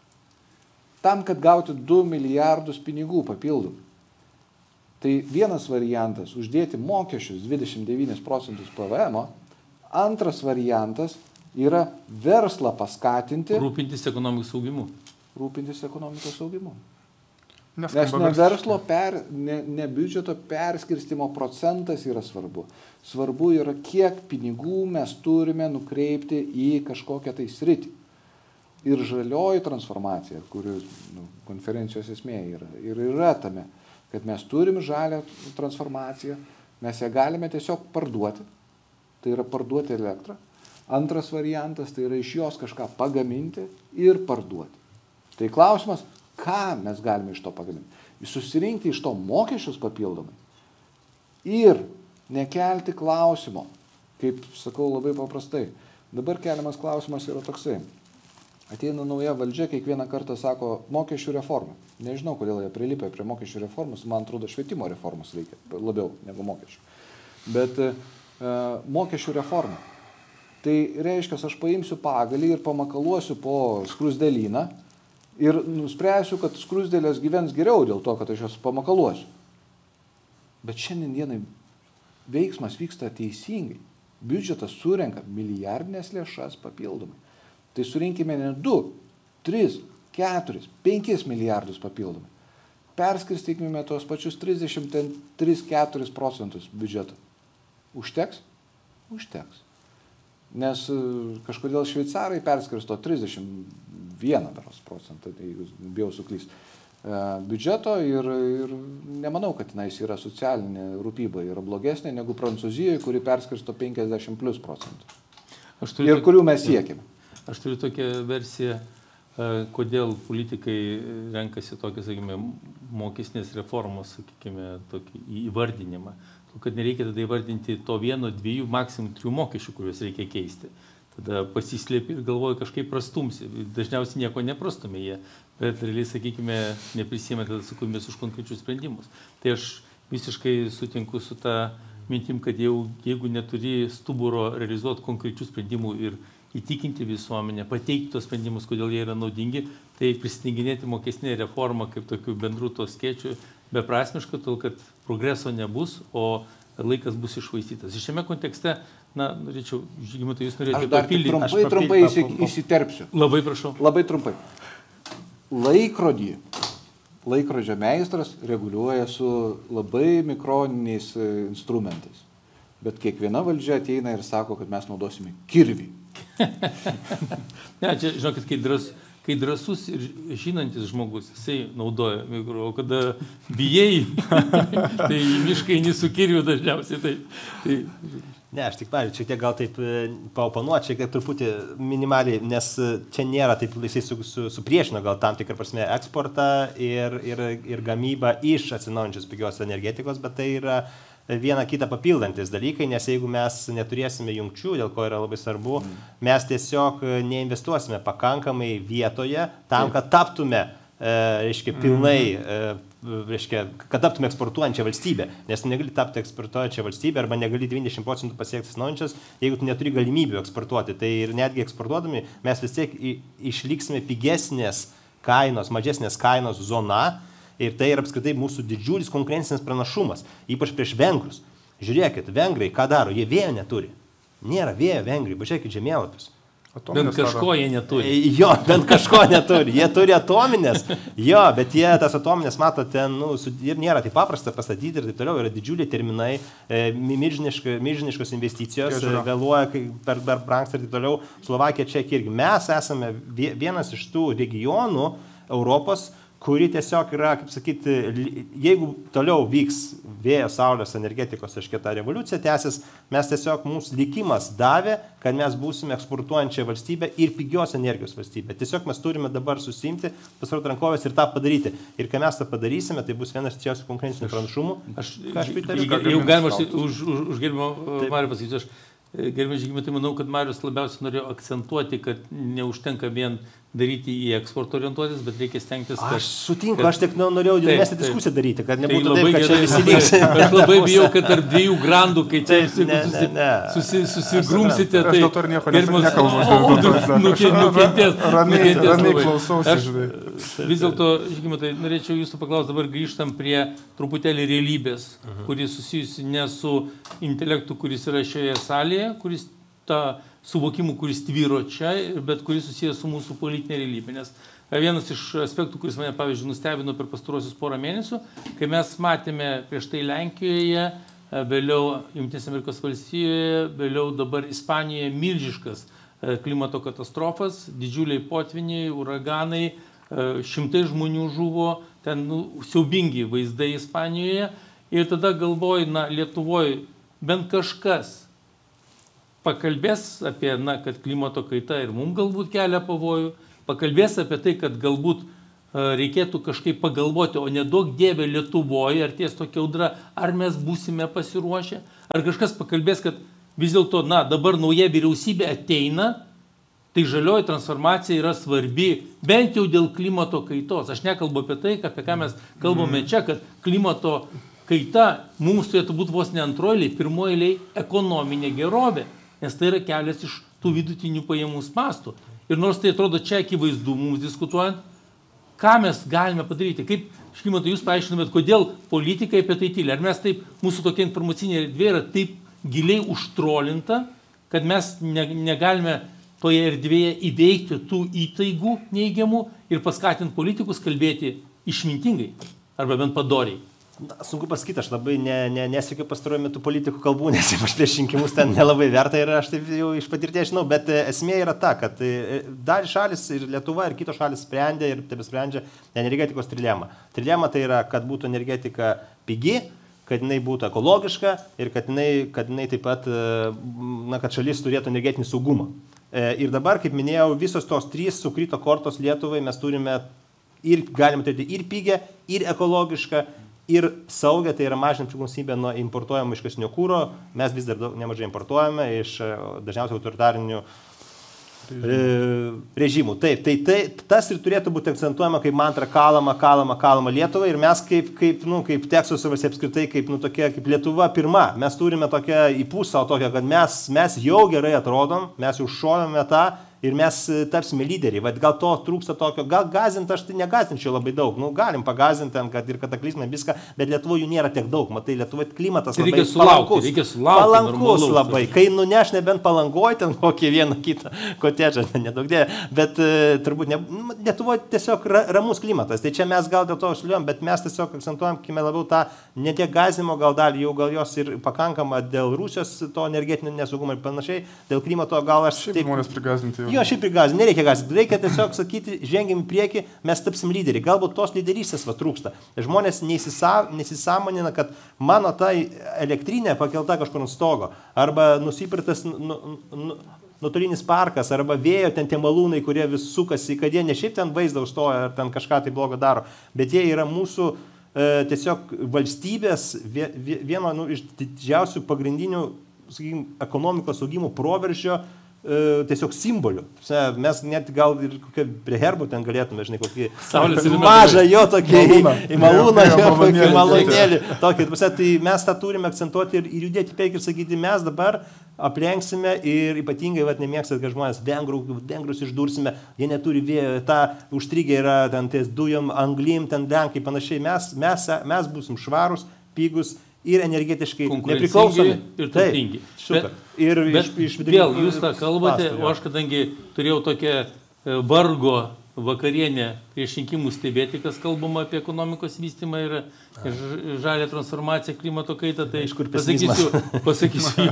Tam, kad gauti 2 milijardus pinigų papildomų. Tai vienas variantas - uždėti mokesčius 29% PVM. Antras variantas yra verslą paskatinti. Rūpintis ekonomikos augimu. Nes ne verslo, ne biudžeto perskirstimo procentas yra svarbu. Svarbu yra, kiek pinigų mes turime nukreipti į kažkokią tai sritį. Ir žalioji transformacija, kuri konferencijos esmė yra tame. kad mes turim žalią transformaciją, mes ją galime tiesiog parduoti, tai yra parduoti elektrą. Antras variantas, tai yra iš jos kažką pagaminti ir parduoti. Tai klausimas, ką mes galime iš to pagaminti. Susirinkti iš to mokesčius papildomai ir nekelti klausimo, kaip sakau labai paprastai. Dabar keliamas klausimas yra toksai. Ateina nauja valdžia, kiekvieną kartą sako mokesčių reforma. Nežinau, kodėl jie prilipė prie mokesčių reformos, man atrodo, švietimo reformos reikia labiau negu mokesčių. Bet mokesčių reforma. Tai reiškia, aš paimsiu pagalį ir pamakaluosiu po skrusdėlyną ir nuspręsiu, kad skrusdėlės gyvens geriau dėl to, kad aš jos pamakaluosiu. Bet šiandien dienai veiksmas vyksta teisingai. Biudžetas surenka milijardinės lėšas papildomai. Tai surinkime ne 2, 3, 4, 5 milijardus papildomai. Perskirstykime tos pačius 33-4 procentus biudžeto. Užteks? Užteks. Nes kažkodėl šveicarai perskirsto 31 procentą, jeigu bijau suklysti, biudžeto ir nemanau, kad tenais yra socialinė rūpyba, yra blogesnė negu Prancūzijoje, kuri perskirsto 50+ procentų. Ir kurių mes siekime. Aš turiu tokią versiją, kodėl politikai renkasi tokią, sakykime, mokestinės reformos, sakykime, tokį įvardinimą. Kad nereikia tada įvardinti to 1, 2, maksimum 3 mokesčių, kuriuos reikia keisti. Tada pasislėpi ir galvoju kažkaip prastumsi. Dažniausiai nieko neprastumė jie, bet realiai, sakykime, neprisėmė tada atsakomybės už konkrečius sprendimus. Tai aš visiškai sutinku su ta mintim, kad jeigu neturi stuburo realizuoti konkrečių sprendimų ir įtikinti visuomenę, pateikti tos sprendimus, kodėl jie yra naudingi, tai prisidenginėti mokestinę reformą kaip tokių bendrų tos skėčių beprasmiška, tol kad progreso nebus, o laikas bus iššvaistytas. Ir šiame kontekste, norėčiau, Žygimantai, jūs norėjote papildyti. Aš trumpai įsiterpsiu. Labai prašau. Labai trumpai. Laikrodžio meistras reguliuoja su labai mikroniniais instrumentais. Bet kiekviena valdžia ateina ir sako, kad mes naudosime kirvį. Ne, čia, žinokit, kai drąsus ir žinantis žmogus, jisai naudoja mikro, o kada bijai, tai miškai eini su kirviu dažniausiai. Ne, aš tik pavyzdžiui, šiek tiek gal taip paoponuoti, šiek tiek truputį minimaliai, nes čia nėra taip, jisai supriešino gal tam tikrą prasme eksportą ir gamybą iš atsinaujančios pigios energetikos, bet tai yra viena kitą papildantis dalykai, nes jeigu mes neturėsime jungčių, dėl ko yra labai svarbu, mes tiesiog neinvestuosime pakankamai vietoje tam, kad taptume, reiškia, pilnai, reiškia, kad taptume eksportuojančią valstybę, nes negali tapti eksportuojančią valstybę arba negali 90% pasiekti atsinaujančias, jeigu tu neturi galimybių eksportuoti. Tai ir netgi eksportuodami mes vis tiek išliksime pigesnės kainos, mažesnės kainos zona. Ir tai yra apskritai mūsų didžiulis konkurencinis pranašumas, ypač prieš vengrus. Žiūrėkit, vengrai ką daro, jie vėjo neturi. Nėra vėjo vengrai, pažiūrėkit žemėlapius. Bent kažko jie neturi. Jo, bent kažko neturi. Jie turi atominės. Jo, bet jie tas atominės, matot, ten, ir nėra taip paprasta pastatyti ir taip toliau. Yra didžiuliai terminai, milžiniškos investicijos, vėluoja per brangsta ir taip toliau. Slovakija, Čekija irgi. Mes esame vienas iš tų regionų Europos, kuri tiesiog yra, kaip sakyti, jeigu toliau vyks vėjo, saulės, energetikos, aiškiai, ta revoliucija tęsis, mes tiesiog mūsų likimas davė, kad mes būsime eksportuojančia valstybė ir pigios energijos valstybė. Tiesiog mes turime dabar susimti, pasirodyti rankovės ir tą padaryti. Ir kai mes tą padarysime, tai bus vienas didžiausių konkurencinių pranašumų. Jau galima už gerbimo Marių pasakyti, gerbimi Žygimantai, manau, kad Marius labiausiai norėjo akcentuoti, kad neužtenka vien daryti į eksportą orientuotis, bet reikia stengtis, kad... Aš sutinku, aš tik norėjau didesnę diskusiją daryti, kad nebūtų taip, kad čia visi liks. Aš labai bijau, kad tarp dviejų grandų, kai čia susigrumsite, tai... Aš dėl to ir nieko nekalbu. Nukentės. Ramiai klausausi, žinai. Vis dėlto, Žygimantai, norėčiau jūsų paklausti, dabar grįžtam prie truputėlį realybės, kuri susijusi ne su intelektu, kuris yra šioje salėje, kuris tą suvokimų, kuris tvyro čia, bet kuris susijęs su mūsų politinė realybė. Nes vienas iš aspektų, kuris mane, pavyzdžiui, nustebino per pastaruosius porą mėnesių, kai mes matėme prieš tai Lenkijoje, vėliau Jungtinėse Amerikos valstijoje, vėliau dabar Ispanijoje milžiškas klimato katastrofas, didžiuliai potviniai, uraganai, šimtai žmonių žuvo, ten siaubingi vaizdai Ispanijoje. Ir tada galvoju, Lietuvoje bent kažkas pakalbės apie, kad klimato kaita ir mums galbūt kelia pavojų, pakalbės apie tai, kad galbūt reikėtų kažkaip pagalvoti, o nedaug dievė Lietuvoje, ar ties tokia audra, ar mes būsime pasiruošę, ar kažkas pakalbės, kad vis dėlto, dabar nauja vyriausybė ateina, tai žalioji transformacija yra svarbi, bent jau dėl klimato kaitos. Aš nekalbu apie tai, apie ką mes kalbame čia, kad klimato kaita mums turėtų būti vos ne antroji, pirmoji eilė ekonominė gerovė, nes tai yra kelias iš tų vidutinių pajamų spąstų. Ir nors tai atrodo čia akivaizdu mums diskutuojant, ką mes galime padaryti, kaip, Žygimantai, jūs paaiškinamėt, kodėl politikai apie tai tyli. Ar mes taip, mūsų tokia informacinė erdvė yra taip giliai užtrolinta, kad mes negalime toje erdvėje įveikti tų įtaigų neigiamų ir paskatinti politikus kalbėti išmintingai arba bent padoriai. Sunku pasakyti, aš labai nesiekiu pastaruoju metu politikų kalbų, nes ypač prieš rinkimus ten nelabai verta ir aš taip jau iš patirties žinau, bet esmė yra ta, kad dalį šalis ir Lietuva ir kitos šalis sprendė ir tebesprendžia energetikos trilemą. Trilema tai yra, kad būtų energetika pigi, kad jinai būtų ekologiška ir kad jinai taip pat, kad šalis turėtų energetinį saugumą. Ir dabar, kaip minėjau, visos tos trys sukrito kortos Lietuvai, mes turime ir galime turėti ir pigę, ir ekologišką, ir saugę, tai yra mažinant priklausomybę nuo importuojamo iškastinio kuro. Mes vis dar nemažai importuojame iš dažniausiai autoritarinių režimų. Taip, tai tas ir turėtų būti akcentuojama kaip mantra kalama Lietuvai ir mes kaip Teksaso valstybė apskritai, kaip Lietuva pirma, mes turime tokią įpūsą, tokią, kad mes jau gerai atrodom, mes jau šovėme tą ir mes tapsime lyderiai. Vat gal to trūksta tokio, gal gazinti aš tai negazinčiau labai daug. Galim pagazinti, kad ir kataklizmai viską, bet Lietuvoje jų nėra tiek daug. Matai, Lietuvoje klimatas labai palankus. Palankus labai. Kai nuneš nebent Palangoje ten kokį vieną kitą kotedžą, nedaug dėja, bet turbūt Lietuvoje tiesiog ramus klimatas. Tai čia mes gal dėl to šliuojam, bet mes tiesiog akcentuojame labiau tą ne tiek gazimo gal dalį, jau gal jos ir pakankama dėl Rusijos to energetinio nesaugumo ir panašiai, dėl klimato gal aš taip žmonės prigazinti. Jo, šiaip prigazinti, nereikia gazinti, reikia tiesiog sakyti, žengiam į priekį, mes tapsim lyderiai. Galbūt tos lyderystės trūksta. Žmonės neįsisąmonina, kad mano ta elektrinė pakelta kažkur ant stogo, arba nusipirktas nuotolinis parkas, arba vėjo ten tie malūnai, kurie vis sukasi, kad jie ne šiaip ten vaizdą užstoja, ar ten kažką tai blogo daro, bet jie yra mūsų tiesiog valstybės vieno iš didžiausių pagrindinių, sakykime, ekonomikos augimų proveržio tiesiog simbolių. Mes net gal ir kokią prie herbo ten galėtume, žinai, kokį mažą jo tokį malūną, kokį malūnėlį. Tai mes tą turime akcentuoti ir judėti priekį ir sakyti, mes dabar aplenksime ir ypatingai nemėgstat, kad žmonės vengrus išdursime, jie neturi vėjo, tą užstrigę yra ten ties dujom, anglim, ten lenkai panašiai. Mes būsim švarus, pigus ir energetiškai nepriklausomi ir turtingi. Ir vėl jūs tą kalbate, o aš kadangi turėjau tokią vargo vakarienę prieš rinkimus stebėti, kas kalbama apie ekonomikos vystymą ir žalią transformaciją, klimato kaitą, tai pasakysiu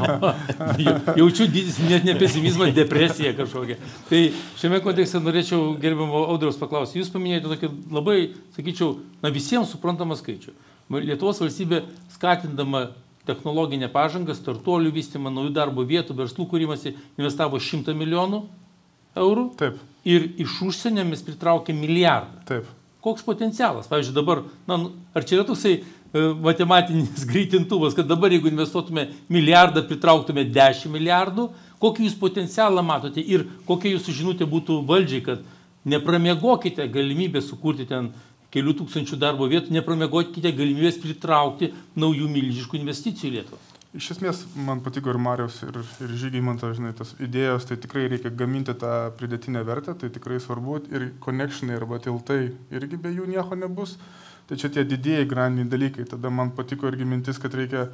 jaučiu net ne pesimizmą, depresiją kažkokią. Tai šiame kontekste norėčiau gerbiamo Audriaus paklausti. Jūs paminėjote tokį labai, sakyčiau, visiems suprantamą skaičių. Lietuvos valstybė skatindama technologinę pažangą, startuolių vystymą, naujų darbo vietų, verslų kūrimasi, investavo 100 milijonų eurų. Taip. Ir iš užsienio mes pritraukė milijardą. Taip. Koks potencialas? Pavyzdžiui, dabar, ar čia yra toksai matematinis greitintuvas, kad dabar, jeigu investuotume milijardą, pritrauktume 10 milijardų, kokį jūs potencialą matote ir kokia jūsų žinutė būtų valdžiai, kad nepramiegokite galimybę sukurti ten kelių tūkstančių darbo vietų, nepramiegokite galimybės pritraukti naujų milžiniškų investicijų į Lietuvą. Iš esmės, man patiko ir Mariaus, ir Žygimanto, žinai, tas idėjos, tai tikrai reikia gaminti tą pridėtinę vertę, tai tikrai svarbu, ir connectionai arba tiltai irgi be jų nieko nebus. Tai čia tie didieji grandiniai dalykai. Tada man patiko irgi mintis, kad reikia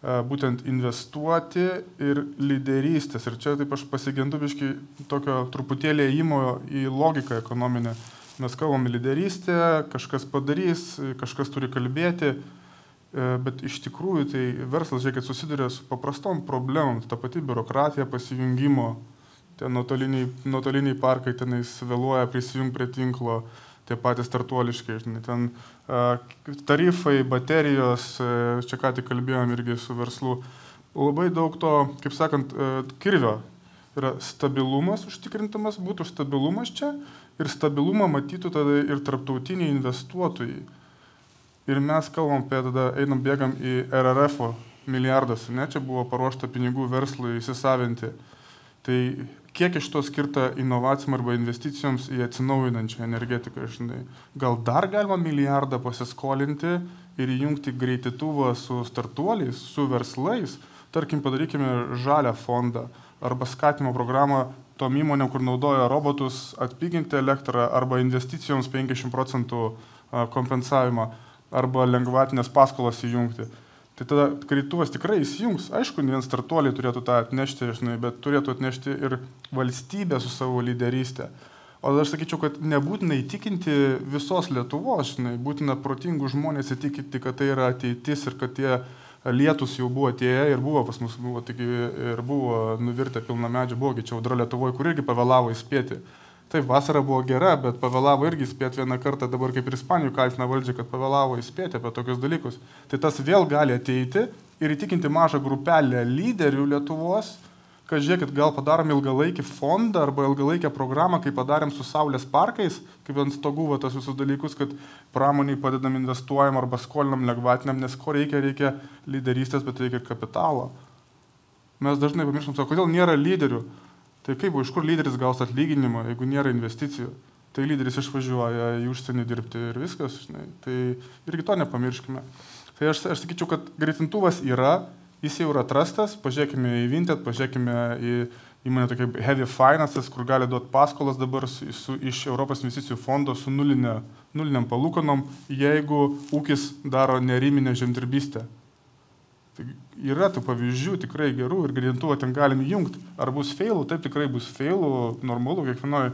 būtent investuoti ir lyderystės. Ir čia taip aš pasigendu biškį tokio truputėlį ėjimo į logiką ekonominę. Mes kalbame lyderystę, kažkas padarys, kažkas turi kalbėti, bet iš tikrųjų tai verslas, žiūrėkit, susiduria su paprastom problemom, ta pati biurokratija pasijungimo, ten nuotoliniai parkai tenais vėluoja prisijungti prie tinklo, tie patys startuoliškai, žinai, ten tarifai, baterijos, čia ką tik kalbėjom irgi su verslu, labai daug to, kaip sakant, kirvio yra stabilumas užtikrintamas, būtų stabilumas čia ir stabilumą matytų tada ir tarptautiniai investuotojai. Ir mes kalbam apie tada, bėgam į RRF milijardus, ne, čia buvo paruošta pinigų verslui įsisavinti. Tai kiek iš to skirta inovacijom arba investicijoms į atsinaujinančią energetiką, žinai. Gal dar galima milijardą pasiskolinti ir įjungti greitytuvą su startuoliais, su verslais, tarkim padarykime žalią fondą arba skatimo programą tom įmonėm, kur naudoja robotus, atpiginti elektrą arba investicijoms 50% kompensavimą arba lengvatinės paskolas įjungti. Tai tada greitytuvas tikrai įsijungs. Aišku, ne vien startuoliai turėtų tą atnešti, žinai, bet turėtų atnešti ir valstybė su savo lyderystė. O aš sakyčiau, kad nebūtina įtikinti visos Lietuvos, žinai, būtina protingų žmonės įtikinti, kad tai yra ateitis ir kad tie lietus jau buvo atėję ir buvo pas mus, ir buvo nuvirtę pilną medžią, buvo čia audra Lietuvoje, kur irgi pavėlavo įspėti. Taip, vasara buvo gera, bet pavėlavo irgi įspėti vieną kartą, dabar kaip ir Ispanijų kaltina valdžia, kad pavėlavo įspėti apie tokius dalykus. Tai tas vėl gali ateiti ir įtikinti mažą grupelę lyderių Lietuvos, kad žiūrėkit, gal padarom ilgalaikį fondą arba ilgalaikę programą, kaip padarėm su saulės parkais, kaip ant stogų tas visus dalykus, kad pramoniai padedam investuojam arba skolinam lengvatiniam, nes ko reikia lyderystės, bet reikia kapitalo. Mes dažnai pamirštam, kodėl nėra lyderių. Tai kaip, iš kur lyderis gaus atlyginimą, jeigu nėra investicijų? Tai lyderis išvažiuoja į užsienį dirbti ir viskas, žinai. Tai irgi to nepamirškime. Tai aš sakyčiau, kad greitintuvas yra, jis jau yra atrastas, pažiūrėkime į Vinted, pažiūrėkime į įmonę tokia Heavy Finances, kur gali duoti paskolas dabar iš Europos investicijų fondo su nuliniam palūkanom, jeigu ūkis daro neriminę žemdirbystę. Tai yra tų pavyzdžių tikrai gerų ir greitintuvą ten galim įjungti. Ar bus feilų? Taip tikrai bus feilų, normalu, kiekvienoje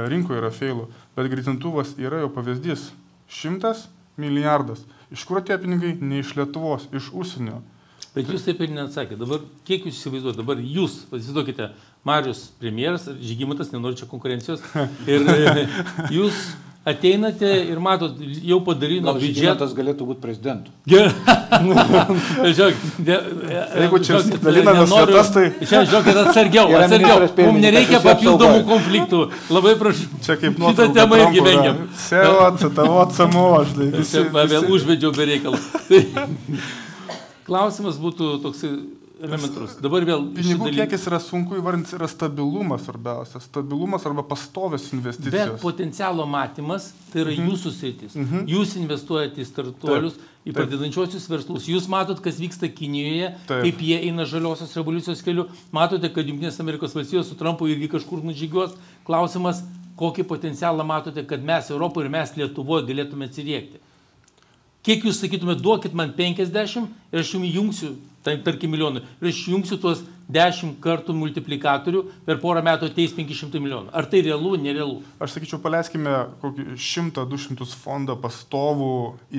rinkoje yra feilų. Bet greitintuvas yra jau pavyzdys. 100 milijardas. Iš kur tie pinigai? Ne iš Lietuvos, iš užsienio. Bet jūs taip ir neatsakėte. Dabar kiek jūs įsivaizduojate? Dabar jūs, įsivaizduokite, Marius premjeras, Žygimantas, nenori čia konkurencijos. Ir jūs ateinate ir matot, jau padarino biudžetą. Žygimantas galėtų būti prezidentu. Jeigu čia dalinamės vietas, tai... Žiūrėkit, atsargiau. Mums nereikia papildomų konfliktų. Labai prašau. Čia kaip nuotrauka. Šitą temą irgi vengiam. Sevot, tavot, samoš. Vėl užvedžiau bereikalą. Klausimas būtų toks elementarus. Dabar vėl... Pinigų kiekis yra sunku įvardinti, yra stabilumas svarbiausia. Stabilumas arba pastovės investicijos. Bet potencialo matymas tai yra jūsų sritis. Jūs investuojate į startuolius, į pradedančiosius verslus. Jūs matot, kas vyksta Kinijoje, kaip jie eina žaliosios revoliucijos keliu. Matote, kad Jungtinės Amerikos valstijos su Trumpu irgi kažkur nužygiuos. Klausimas, kokį potencialą matote, kad mes Europoje ir mes Lietuvoje galėtume atsiriekti. Kiek jūs sakytumėte, duokit man 50 ir aš jums įjungsiu, tarkim, milijonų, ir aš jungsiu tuos 10 kartų multiplikatorių, per porą metų ateis 500 milijonų. Ar tai realu, nerealu? Aš sakyčiau, paleiskime kokį 100-200 fondą pastovų į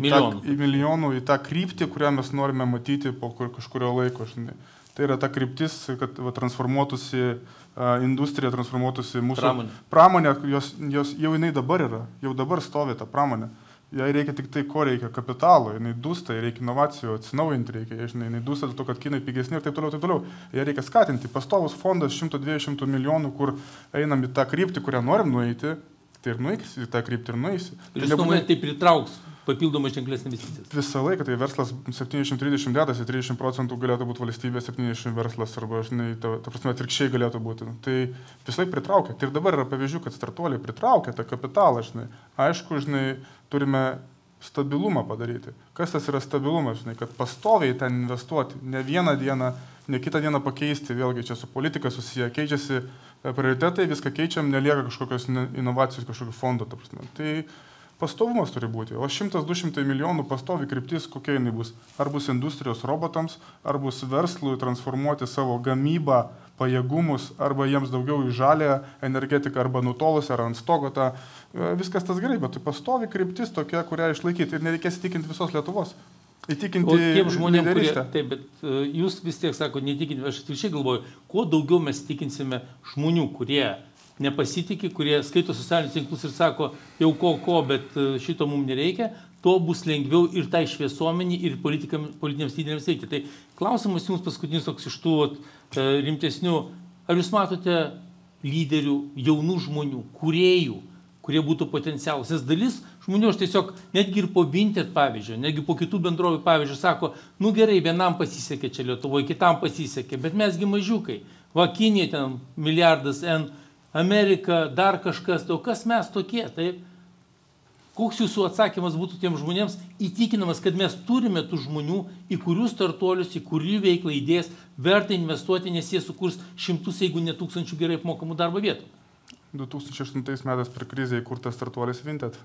milijonų, į tą kryptį, kurią mes norime matyti po kažkurio laiko. Žinai. Tai yra ta kryptis, kad transformuotųsi industrija, transformuotųsi mūsų pramonė, jos jau jinai dabar yra, jau dabar stovi ta pramonė. Jai reikia tik tai, ko reikia, kapitalo, jinai dūsta, reikia inovacijų, atsinaujinti reikia, jinai dūsta dėl to, kad kinai pigesni ir taip toliau. Jai reikia skatinti. Pastovus fondas 100-200 milijonų, kur einam į tą kryptį, kurią norim nueiti, tai ir nueisi į tą kryptį ir nueisi. Ir jūs nuomonė tai pritrauks papildomai ženklės investicijas? Visą laiką, tai verslas 70-30 dedasi, 30% galėtų būti valstybė, 70% verslas, arba, žinai, ta prasme, atvirkščiai galėtų būti. Tai visai pritraukia. Tai ir dabar yra pavyzdžių, kad startuoliai pritraukia tą kapitalą, žinai. Aišku, žinai, turime stabilumą padaryti. Kas tas yra stabilumas, žinai, kad pastoviai ten investuoti, ne vieną dieną, ne kitą dieną pakeisti, vėlgi čia su politika susiję, keičiasi prioritetai, viską keičiam, nelieka kažkokios inovacijos, kažkokių fondų, ta prasme. Tai pastovumas turi būti, o 100-200 milijonų pastovi kryptis, kokia jinai bus. Ar bus industrijos robotams, ar bus verslui transformuoti savo gamybą, pajėgumus, arba jiems daugiau į žalę energetiką, arba nutolusi, ar ant stogo tą. Viskas tas gerai, bet tai pastovi kryptis tokia, kurią išlaikyti ir nereikės įtikinti visos Lietuvos. Įtikinti tiem žmonėm, kurie, taip, bet jūs vis tiek sako, neįtikinti, aš atvirkščiai galvoju, kuo daugiau mes tikinsime žmonių, kurie nepasitikė, kurie skaito socialinius tinklus ir sako, jau ko, bet šito mums nereikia, to bus lengviau ir tai šviesuomenį, ir politiniams lyderiams veikti. Tai klausimas jums paskutinis toks iš tų rimtesnių. Ar jūs matote lyderių, jaunų žmonių, kūrėjų, kurie būtų potencialus? Nes dalis žmonių, aš tiesiog netgi ir po Vinted pavyzdžio, netgi po kitų bendrovių pavyzdžio sako, nu gerai, vienam pasisekė čia Lietuvoje, kitam pasisekė, bet mesgi mažiukai. Va, Kinija ten milijardas N, Amerika, dar kažkas, o kas mes tokie, taip? Koks jūsų atsakymas būtų tiems žmonėms įtikinamas, kad mes turime tų žmonių, į kurių startuolius, į kurių veiklą idėjas verta investuoti, nes jie sukurs šimtus, jeigu ne tūkstančių gerai apmokamų darbo vietų? 2008 metais per krizę įkurtas startuolis Vinted.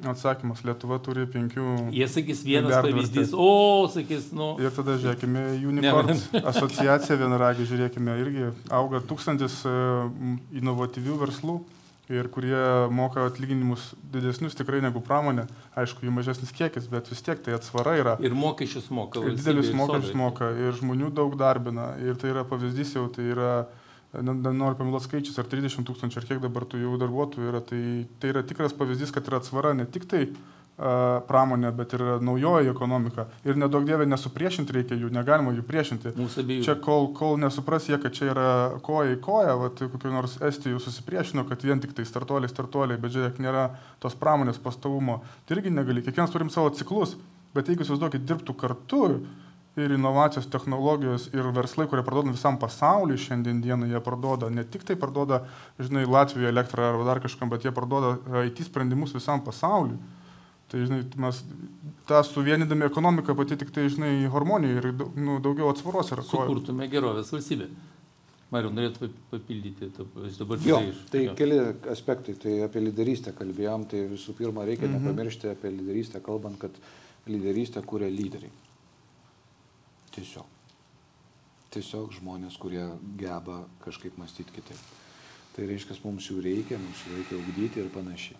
Atsakymas, Lietuva turi 5... Jie sakys vienas pavyzdys, sakys, nu... Ir tada žiūrėkime, Unicorn asociacija vienaragį, žiūrėkime, irgi auga 1000 inovatyvių verslų, ir kurie moka atlyginimus didesnius tikrai negu pramonė. Aišku, jų mažesnis kiekis, bet vis tiek tai atsvara yra. Ir mokesčius moka. Ir didelius mokesčius moka, ir žmonių daug darbina. Ir tai yra pavyzdys jau, tai yra, noriu pameluoti skaičius, ar 30 000, ar kiek dabar tų jau darbuotojų yra. Tai yra tikras pavyzdys, kad yra atsvara ne tik tai pramonė, bet ir naujoji ekonomika. Ir nedaug dievė nesupriešinti reikia jų, negalima jų priešinti. Čia kol nesupras jie, kad čia yra koja į koją, kokiu nors Estijų susipriešino, kad vien tik tai startuoliai, bet žiūrėk, nėra tos pramonės pastovumo. Tai irgi negali, kiekvienas turim savo ciklus, bet jeigu įsivaizduokit, dirbtų kartu ir inovacijos, technologijos ir verslai, kurie parduoda visam pasauliu šiandien dieną, jie parduoda, ne tik tai parduoda, žinai, Latvijoje elektrą ar dar kažkam, bet jie parduoda IT sprendimus visam pasauliu. Tai, žinai, mes tą suvienydami ekonomiką pati tik tai, žinai, hormonija ir daugiau atsvaros yra. Sukurtume gerovės valstybę. Mariau, norėtų papildyti dabar. Tai keli aspektai, tai apie lyderystę kalbėjom, tai visų pirma reikia nepamiršti apie lyderystę, kalbant, kad lyderystę kuria lyderiai. Tiesiog žmonės, kurie geba kažkaip mąstyti kitaip. Tai reiškia, mums jų reikia ugdyti ir panašiai.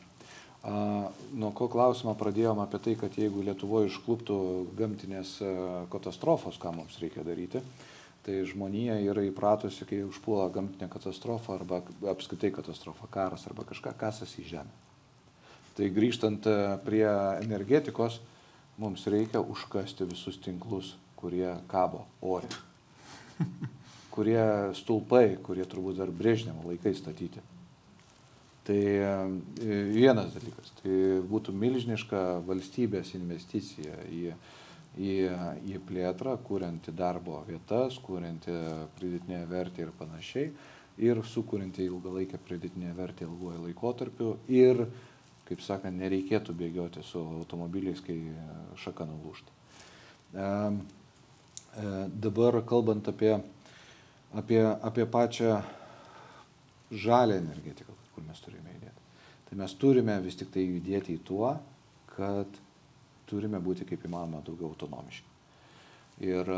Nuo ko klausimą pradėjom apie tai, kad jeigu Lietuvoje iškluptų gamtinės katastrofos, ką mums reikia daryti, tai žmonija yra įpratusi, kai užpuola gamtinė katastrofa arba apskritai katastrofa, karas arba kažką, kasas į žemę. Tai grįžtant prie energetikos, mums reikia užkasti visus tinklus, kurie kabo ore, kurie stulpai, kurie turbūt dar Brežnevo laikai statyti. Tai vienas dalykas, tai būtų milžiniška valstybės investicija į plėtrą, kurianti darbo vietas, kurianti pridėtinę vertę ir panašiai, ir sukurianti ilgalaikę pridėtinę vertę ilguoju laikotarpiu ir, kaip sakant, nereikėtų bėgioti su automobiliais, kai šaka nulūžta. Dabar kalbant apie pačią žalią energetiką, kur mes turime judėti. Tai mes turime vis tik tai judėti į tuo, kad turime būti kaip įmanoma daugiau autonomiški. Ir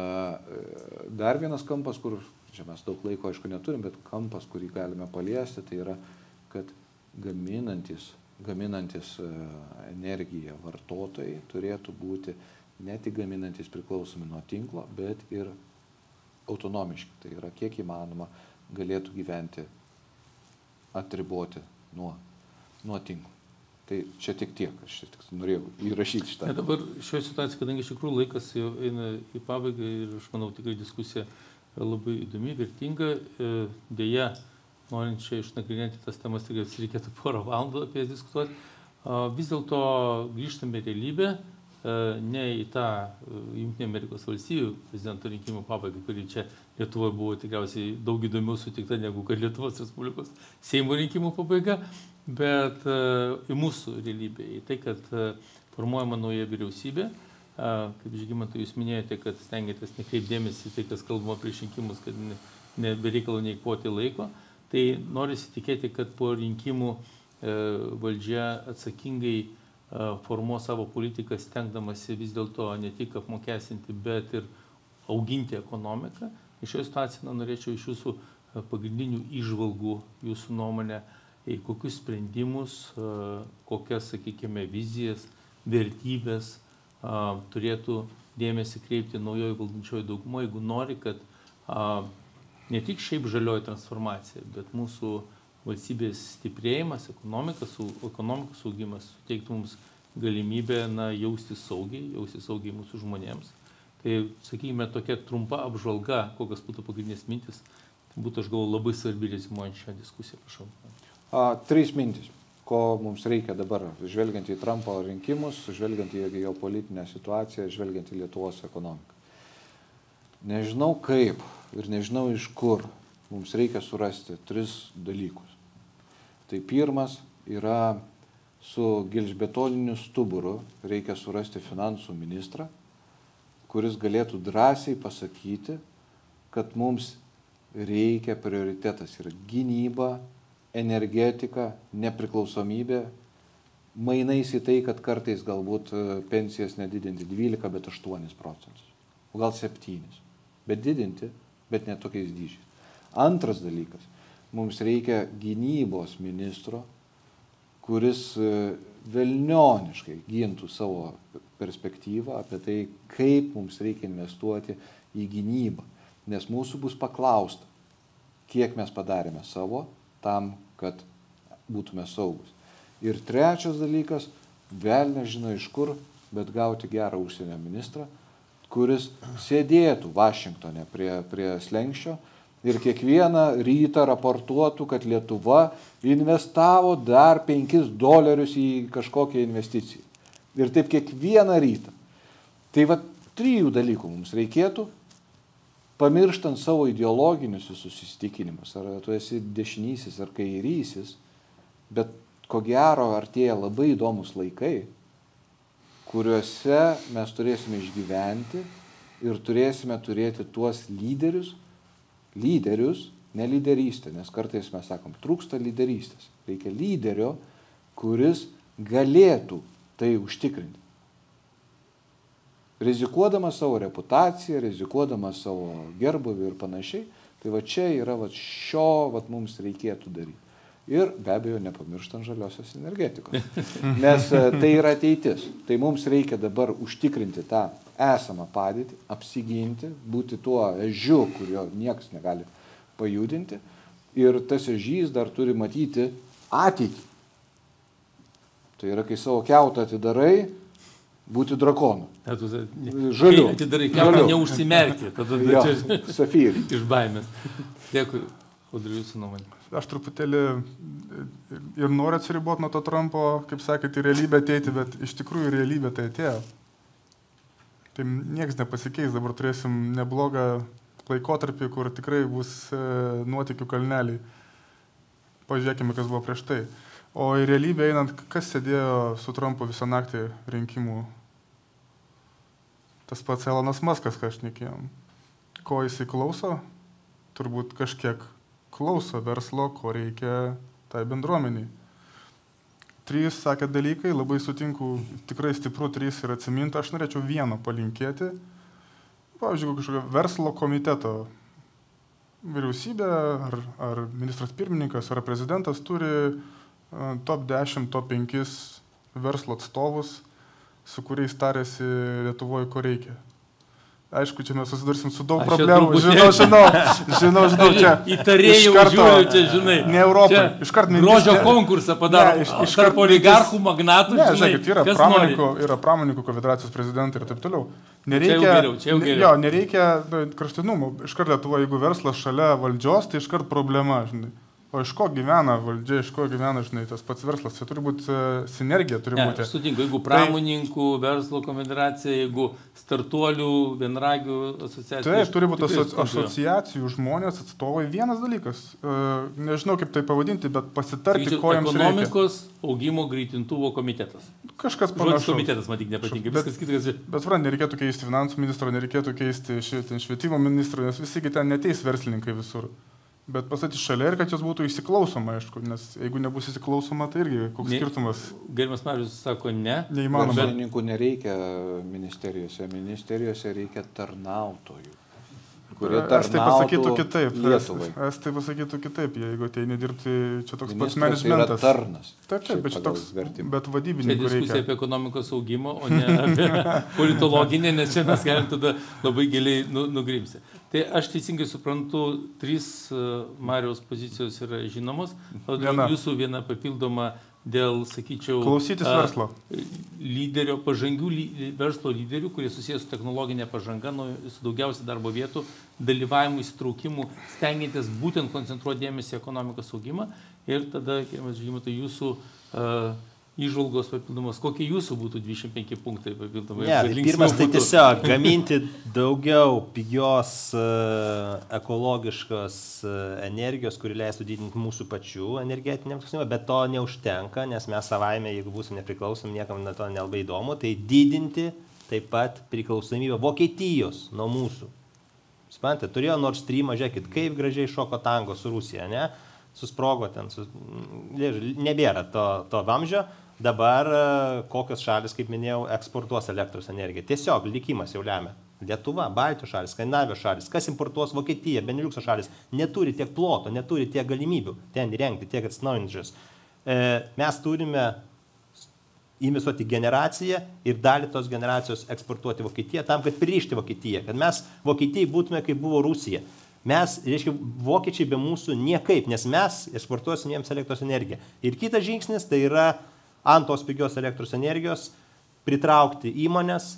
dar vienas kampas, kur, čia mes daug laiko aišku neturim, bet kampas, kurį galime paliesti, tai yra, kad gaminantis energiją vartotojai turėtų būti ne tik gaminantis priklausomi nuo tinklo, bet ir autonomiški. Tai yra, kiek įmanoma galėtų gyventi atriboti nuo tinklo. Tai čia tik tiek, aš tik norėjau įrašyti šitą. Dabar šioje situacijoje, kadangi iš tikrųjų laikas jau eina į pabaigą ir aš manau tikrai diskusija labai įdomi, vertinga, dėja, norint čia išnagrinėti tas temas, tikrai reikėtų porą valandų apie jas diskutuoti. Vis dėlto grįžtame į realybę, ne į tą Jungtinių Amerikos valstijų prezidento rinkimų pabaigą, kuri čia Lietuvoje buvo tikriausiai daug įdomiau sutikta negu kad Lietuvos Respublikos Seimo rinkimų pabaiga, bet į mūsų realybę, į tai, kad formuojama nauja vyriausybė, kaip Žygimantai jūs minėjote, kad stengiatės nekreipdėmėsi į tai, kas kalbama prieš rinkimus, kad nebereikalo neįkvoti laiko, tai norisi tikėti, kad po rinkimų valdžia atsakingai formuos savo politiką, stengdamasi vis dėlto ne tik apmokestinti, bet ir auginti ekonomiką. Iš šio situaciją norėčiau iš jūsų pagrindinių įžvalgų, jūsų nuomonę, į kokius sprendimus, kokias, sakykime, vizijas, vertybės turėtų dėmesį kreipti naujoji valdančioji dauguma, jeigu nori, kad ne tik šiaip žalioji transformacija, bet mūsų valstybės stiprėjimas, ekonomikos augimas suteiktų mums galimybę jausti saugiai mūsų žmonėms. Tai, sakykime, tokia trumpa apžvalga, kokios būtų pagrindinės mintis, tai būtų, aš galvoju, labai svarbi rezimuojant šią diskusiją. Prašau. 3 mintis, ko mums reikia dabar, žvelgiant į Trumpo rinkimus, žvelgiant į geopolitinę situaciją, žvelgiant į Lietuvos ekonomiką. Nežinau kaip ir nežinau iš kur mums reikia surasti 3 dalykus. Tai pirmas yra su gelžbetoniniu stuburu reikia surasti finansų ministrą, kuris galėtų drąsiai pasakyti, kad mums reikia prioritetas yra gynyba, energetika, nepriklausomybė, mainais į tai, kad kartais galbūt pensijas nedidinti 12, bet 8%, o gal 7%, bet didinti, bet ne tokiais dydžiais. Antras dalykas, mums reikia gynybos ministro, kuris velnioniškai gintų savo perspektyvą apie tai, kaip mums reikia investuoti į gynybą. Nes mūsų bus paklausta, kiek mes padarėme savo tam, kad būtume saugus. Ir trečias dalykas, velnias žino iš kur, bet gauti gerą užsienio ministrą, kuris sėdėtų Vašingtone prie slenksčio ir kiekvieną rytą raportuotų, kad Lietuva investavo dar $5 į kažkokią investiciją. Ir taip kiekvieną rytą. Tai va 3 dalykų mums reikėtų, pamirštant savo ideologinius visus įsitikinimus, ar tu esi dešinysis ar kairysis, bet ko gero artėja labai įdomus laikai, kuriuose mes turėsime išgyventi ir turėsime turėti tuos lyderius, ne lyderystę, nes kartais mes sakom, trūksta lyderystės. Reikia lyderio, kuris galėtų tai užtikrinti. Rizikuodamas savo reputaciją, rizikuodamas savo gerbuvį ir panašiai, tai va čia yra mums reikėtų daryti. Ir be abejo nepamirštant žaliosios energetikos. Nes tai yra ateitis. Tai mums reikia dabar užtikrinti tą esamą padėtį, apsiginti, būti tuo ežiu, kurio niekas negali pajudinti. Ir tas ežys dar turi matyti ateitį. Tai yra, kai savo kiautą atidarai, būti drakonu. Žaliu. Atidarai kiautą, neužsimerkti. Tada safyrį. Iš baimės. Dėkui, Audriui, jūsų nuomonė. Aš truputėlį ir noriu atsiriboti nuo to Trumpo, kaip sakėte, į realybę ateiti, bet iš tikrųjų realybė tai atėjo. Tai nieks nepasikeis, dabar turėsim neblogą laikotarpį, kur tikrai bus nuotykių kalneliai. Pažiūrėkime, kas buvo prieš tai. O į realybę einant, kas sėdėjo su Trumpu visą naktį rinkimų? Tas pats Elonas Muskas, ką aš šnekėjom. Ko jisai klauso? Turbūt kažkiek klauso verslo, ko reikia tai bendruomeniai. 3, sakė, dalykai, labai sutinku, tikrai stipru 3 ir atsiminti. Aš norėčiau vieno palinkėti. Pavyzdžiui, kažkokio verslo komiteto vyriausybė ar ministras pirmininkas ar prezidentas turi top 10, top 5 verslo atstovus, su kuriais tarėsi Lietuvoje, ko reikia. Aišku, čia mes susidursim su daug problemų. Žinau, čia. Įtarėjau, žiūriu, čia, žinai. Ne Europą. Iškart mintis. Grožio konkursą padaro. Tarp oligarchų, magnatų, ne, žinai. Yra pramonininkų konfederacijos prezidentai ir taip toliau. Nereikia, čia jau geriau. Nereikia kraštinumų. Iškart Lietuvoje, jeigu verslas šalia valdžios, tai iškart problema, žinai. O iš ko gyvena valdžia, iš ko gyvena, žinai, tas pats verslas. Čia turi būti sinergija, turi būti. Aš sutinku, jeigu pramoninkų, verslo konfederacija, jeigu startuolių, vienragių asociacijų. Taip, turi būti asociacijų žmonės, atstovai. Vienas dalykas, nežinau kaip tai pavadinti, bet pasitarti, ko jiems reikia. Ekonomikos augimo greitintuvo komitetas. Kažkas panašaus. Žodis komitetas, matyk, nepatinka. Viskas kitas. Bet nereikėtų keisti finansų ministro, nereikėtų keisti švietimo ministro, nes visi ten neteis verslininkai visur. Bet pasakyti šalia ir kad jos būtų įsiklausoma, aišku, nes jeigu nebus įsiklausoma, tai irgi koks skirtumas. Gerimas Marius sako ne. Neįmanoma. Verslininkų nereikia ministerijose reikia tarnautojų, kurie Estai pasakytų kitaip. Lietuvai. Estai pasakytų kitaip, jeigu tai nedirbti, čia toks pats Ministras managementas. yra tarnas. Taip, bet čia toks, bet Čia vadybininkų diskusija reikia. apie ekonomikos augimą, o ne apie politologinę, nes čia mes galim tada labai giliai nugrimsti. Tai aš teisingai suprantu, 3 Mariaus pozicijos yra žinomos, o jūsų viena papildoma dėl, sakyčiau, Klausytis verslo. Lyderio, pažangių verslo lyderių, kurie susijęs su technologinė pažanga, su daugiausiai darbo vietų, dalyvavimu, įsitraukimu, stengiantis būtent koncentruoti dėmesį į ekonomikos augimą. Ir tada, Žygimantai, jūsų įžvalgos papildomos, kokie jūsų būtų 25 punktai papildomai? Pirmas tai tiesiog gaminti daugiau pigios ekologiškos energijos, kuri leistų didinti mūsų pačių energetiniam tikslumą, bet to neužtenka, nes mes savaime, jeigu būsime nepriklausomi, niekam to nelabai įdomu, tai didinti taip pat priklausomybę Vokietijos nuo mūsų. Suprantate, turėjo Nord Stream, žiūrėkit, kaip gražiai šoko tango su Rusija, ne? Susprogo ten, nebėra to vamzdžio. Dabar kokios šalis, kaip minėjau, eksportuos elektros energiją. Tiesiog likimas jau lemia. Lietuva, Baltijos šalis, Skandinavijos šalis, kas importuos Vokietija, Beniliukso šalis, neturi tiek ploto, neturi tiek galimybių ten įrengti, tiek atsinaujinančius. Mes turime investuoti generaciją ir dalį tos generacijos eksportuoti Vokietiją, tam, kad pririšti Vokietiją, kad mes Vokietijai būtume, kaip buvo Rusija. Mes, reiškia, vokiečiai be mūsų niekaip, nes mes eksportuosim jiems elektros energiją. Ir kitas žingsnis tai yra ant tos pigios elektros energijos pritraukti įmonės,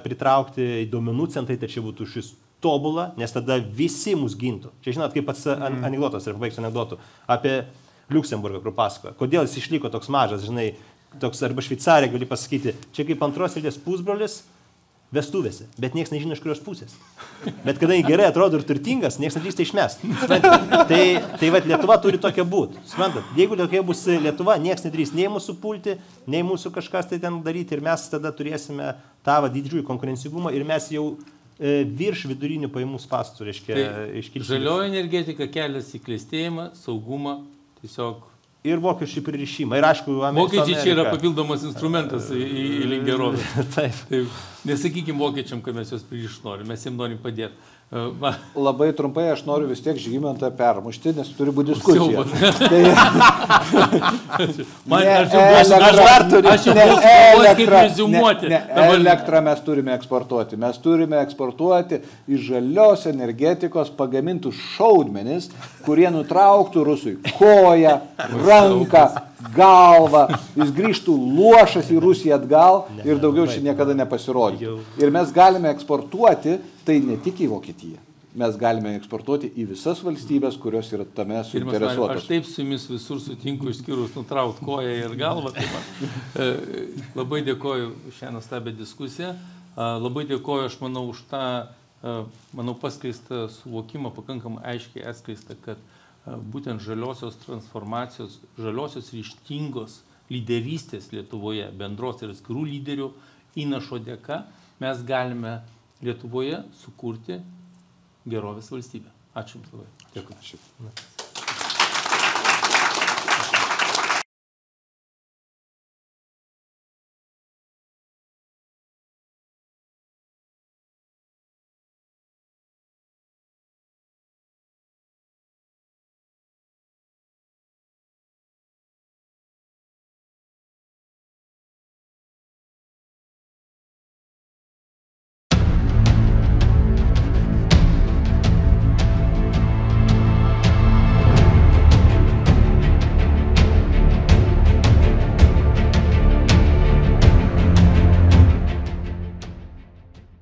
pritraukti duomenų centrai, tai čia būtų šis tobula, nes tada visi mus gintų. Čia žinot, kaip pats anekdotas, ir pabaigsiu anekdotų, apie Liuksemburgą, kur pasakoja. Kodėl jis išliko toks mažas, žinai, toks arba Šveicarija gali pasakyti, čia kaip antros eilės pusbrolis vestuvėse, bet niekas nežino iš kurios pusės. Bet kadangi gerai atrodo ir turtingas, niekas nedrįsta išmesti. Tai vat Lietuva turi tokia būti. Suprantat, jeigu tokia bus Lietuva, niekas nedrįs nei mūsų pulti, nei mūsų kažkas tai ten daryti ir mes tada turėsime tą didžiųjų konkurencingumą ir mes jau virš vidurinių pajamų spąstų, reiškia, iškilsime. Žalioji energetika kelias į klestėjimą, saugumą, tiesiog. Ir vokiečių pririšimą. Ir aišku, vokiečiai čia yra papildomas instrumentas į link gerovę. Taip. Nesakykime vokiečiam, kad mes juos pririšti norim, mes jiems norim padėti. Labai trumpai aš noriu vis tiek Žygimantą permušti, nes turi būti diskusija. Aš jau kaip reziumuoti. Elektrą mes turime eksportuoti. Mes turime eksportuoti iš žalios energetikos pagamintų šaudmenis, kurie nutrauktų rusui koją, ranką, galvą, jis grįžtų luošas į Rusiją atgal ir daugiau čia niekada nepasirodytų. Ir mes galime eksportuoti tai ne tik į Vokietiją. Mes galime eksportuoti į visas valstybės, kurios yra tame suinteresuotos. Aš taip su jumis visur sutinku, išskyrus nutraukti koją ir galvą. Labai dėkoju šią nuostabią diskusiją. Labai dėkoju, aš manau, už tą, paskleistą suvokimą, pakankamai aiškiai atskleistą, kad būtent žaliosios transformacijos, žaliosios ryžtingos lyderystės Lietuvoje, bendros ir atskirų lyderių įnašo dėka, mes galime Lietuvoje sukurti gerovės valstybę. Ačiū Jums labai. Dėkui.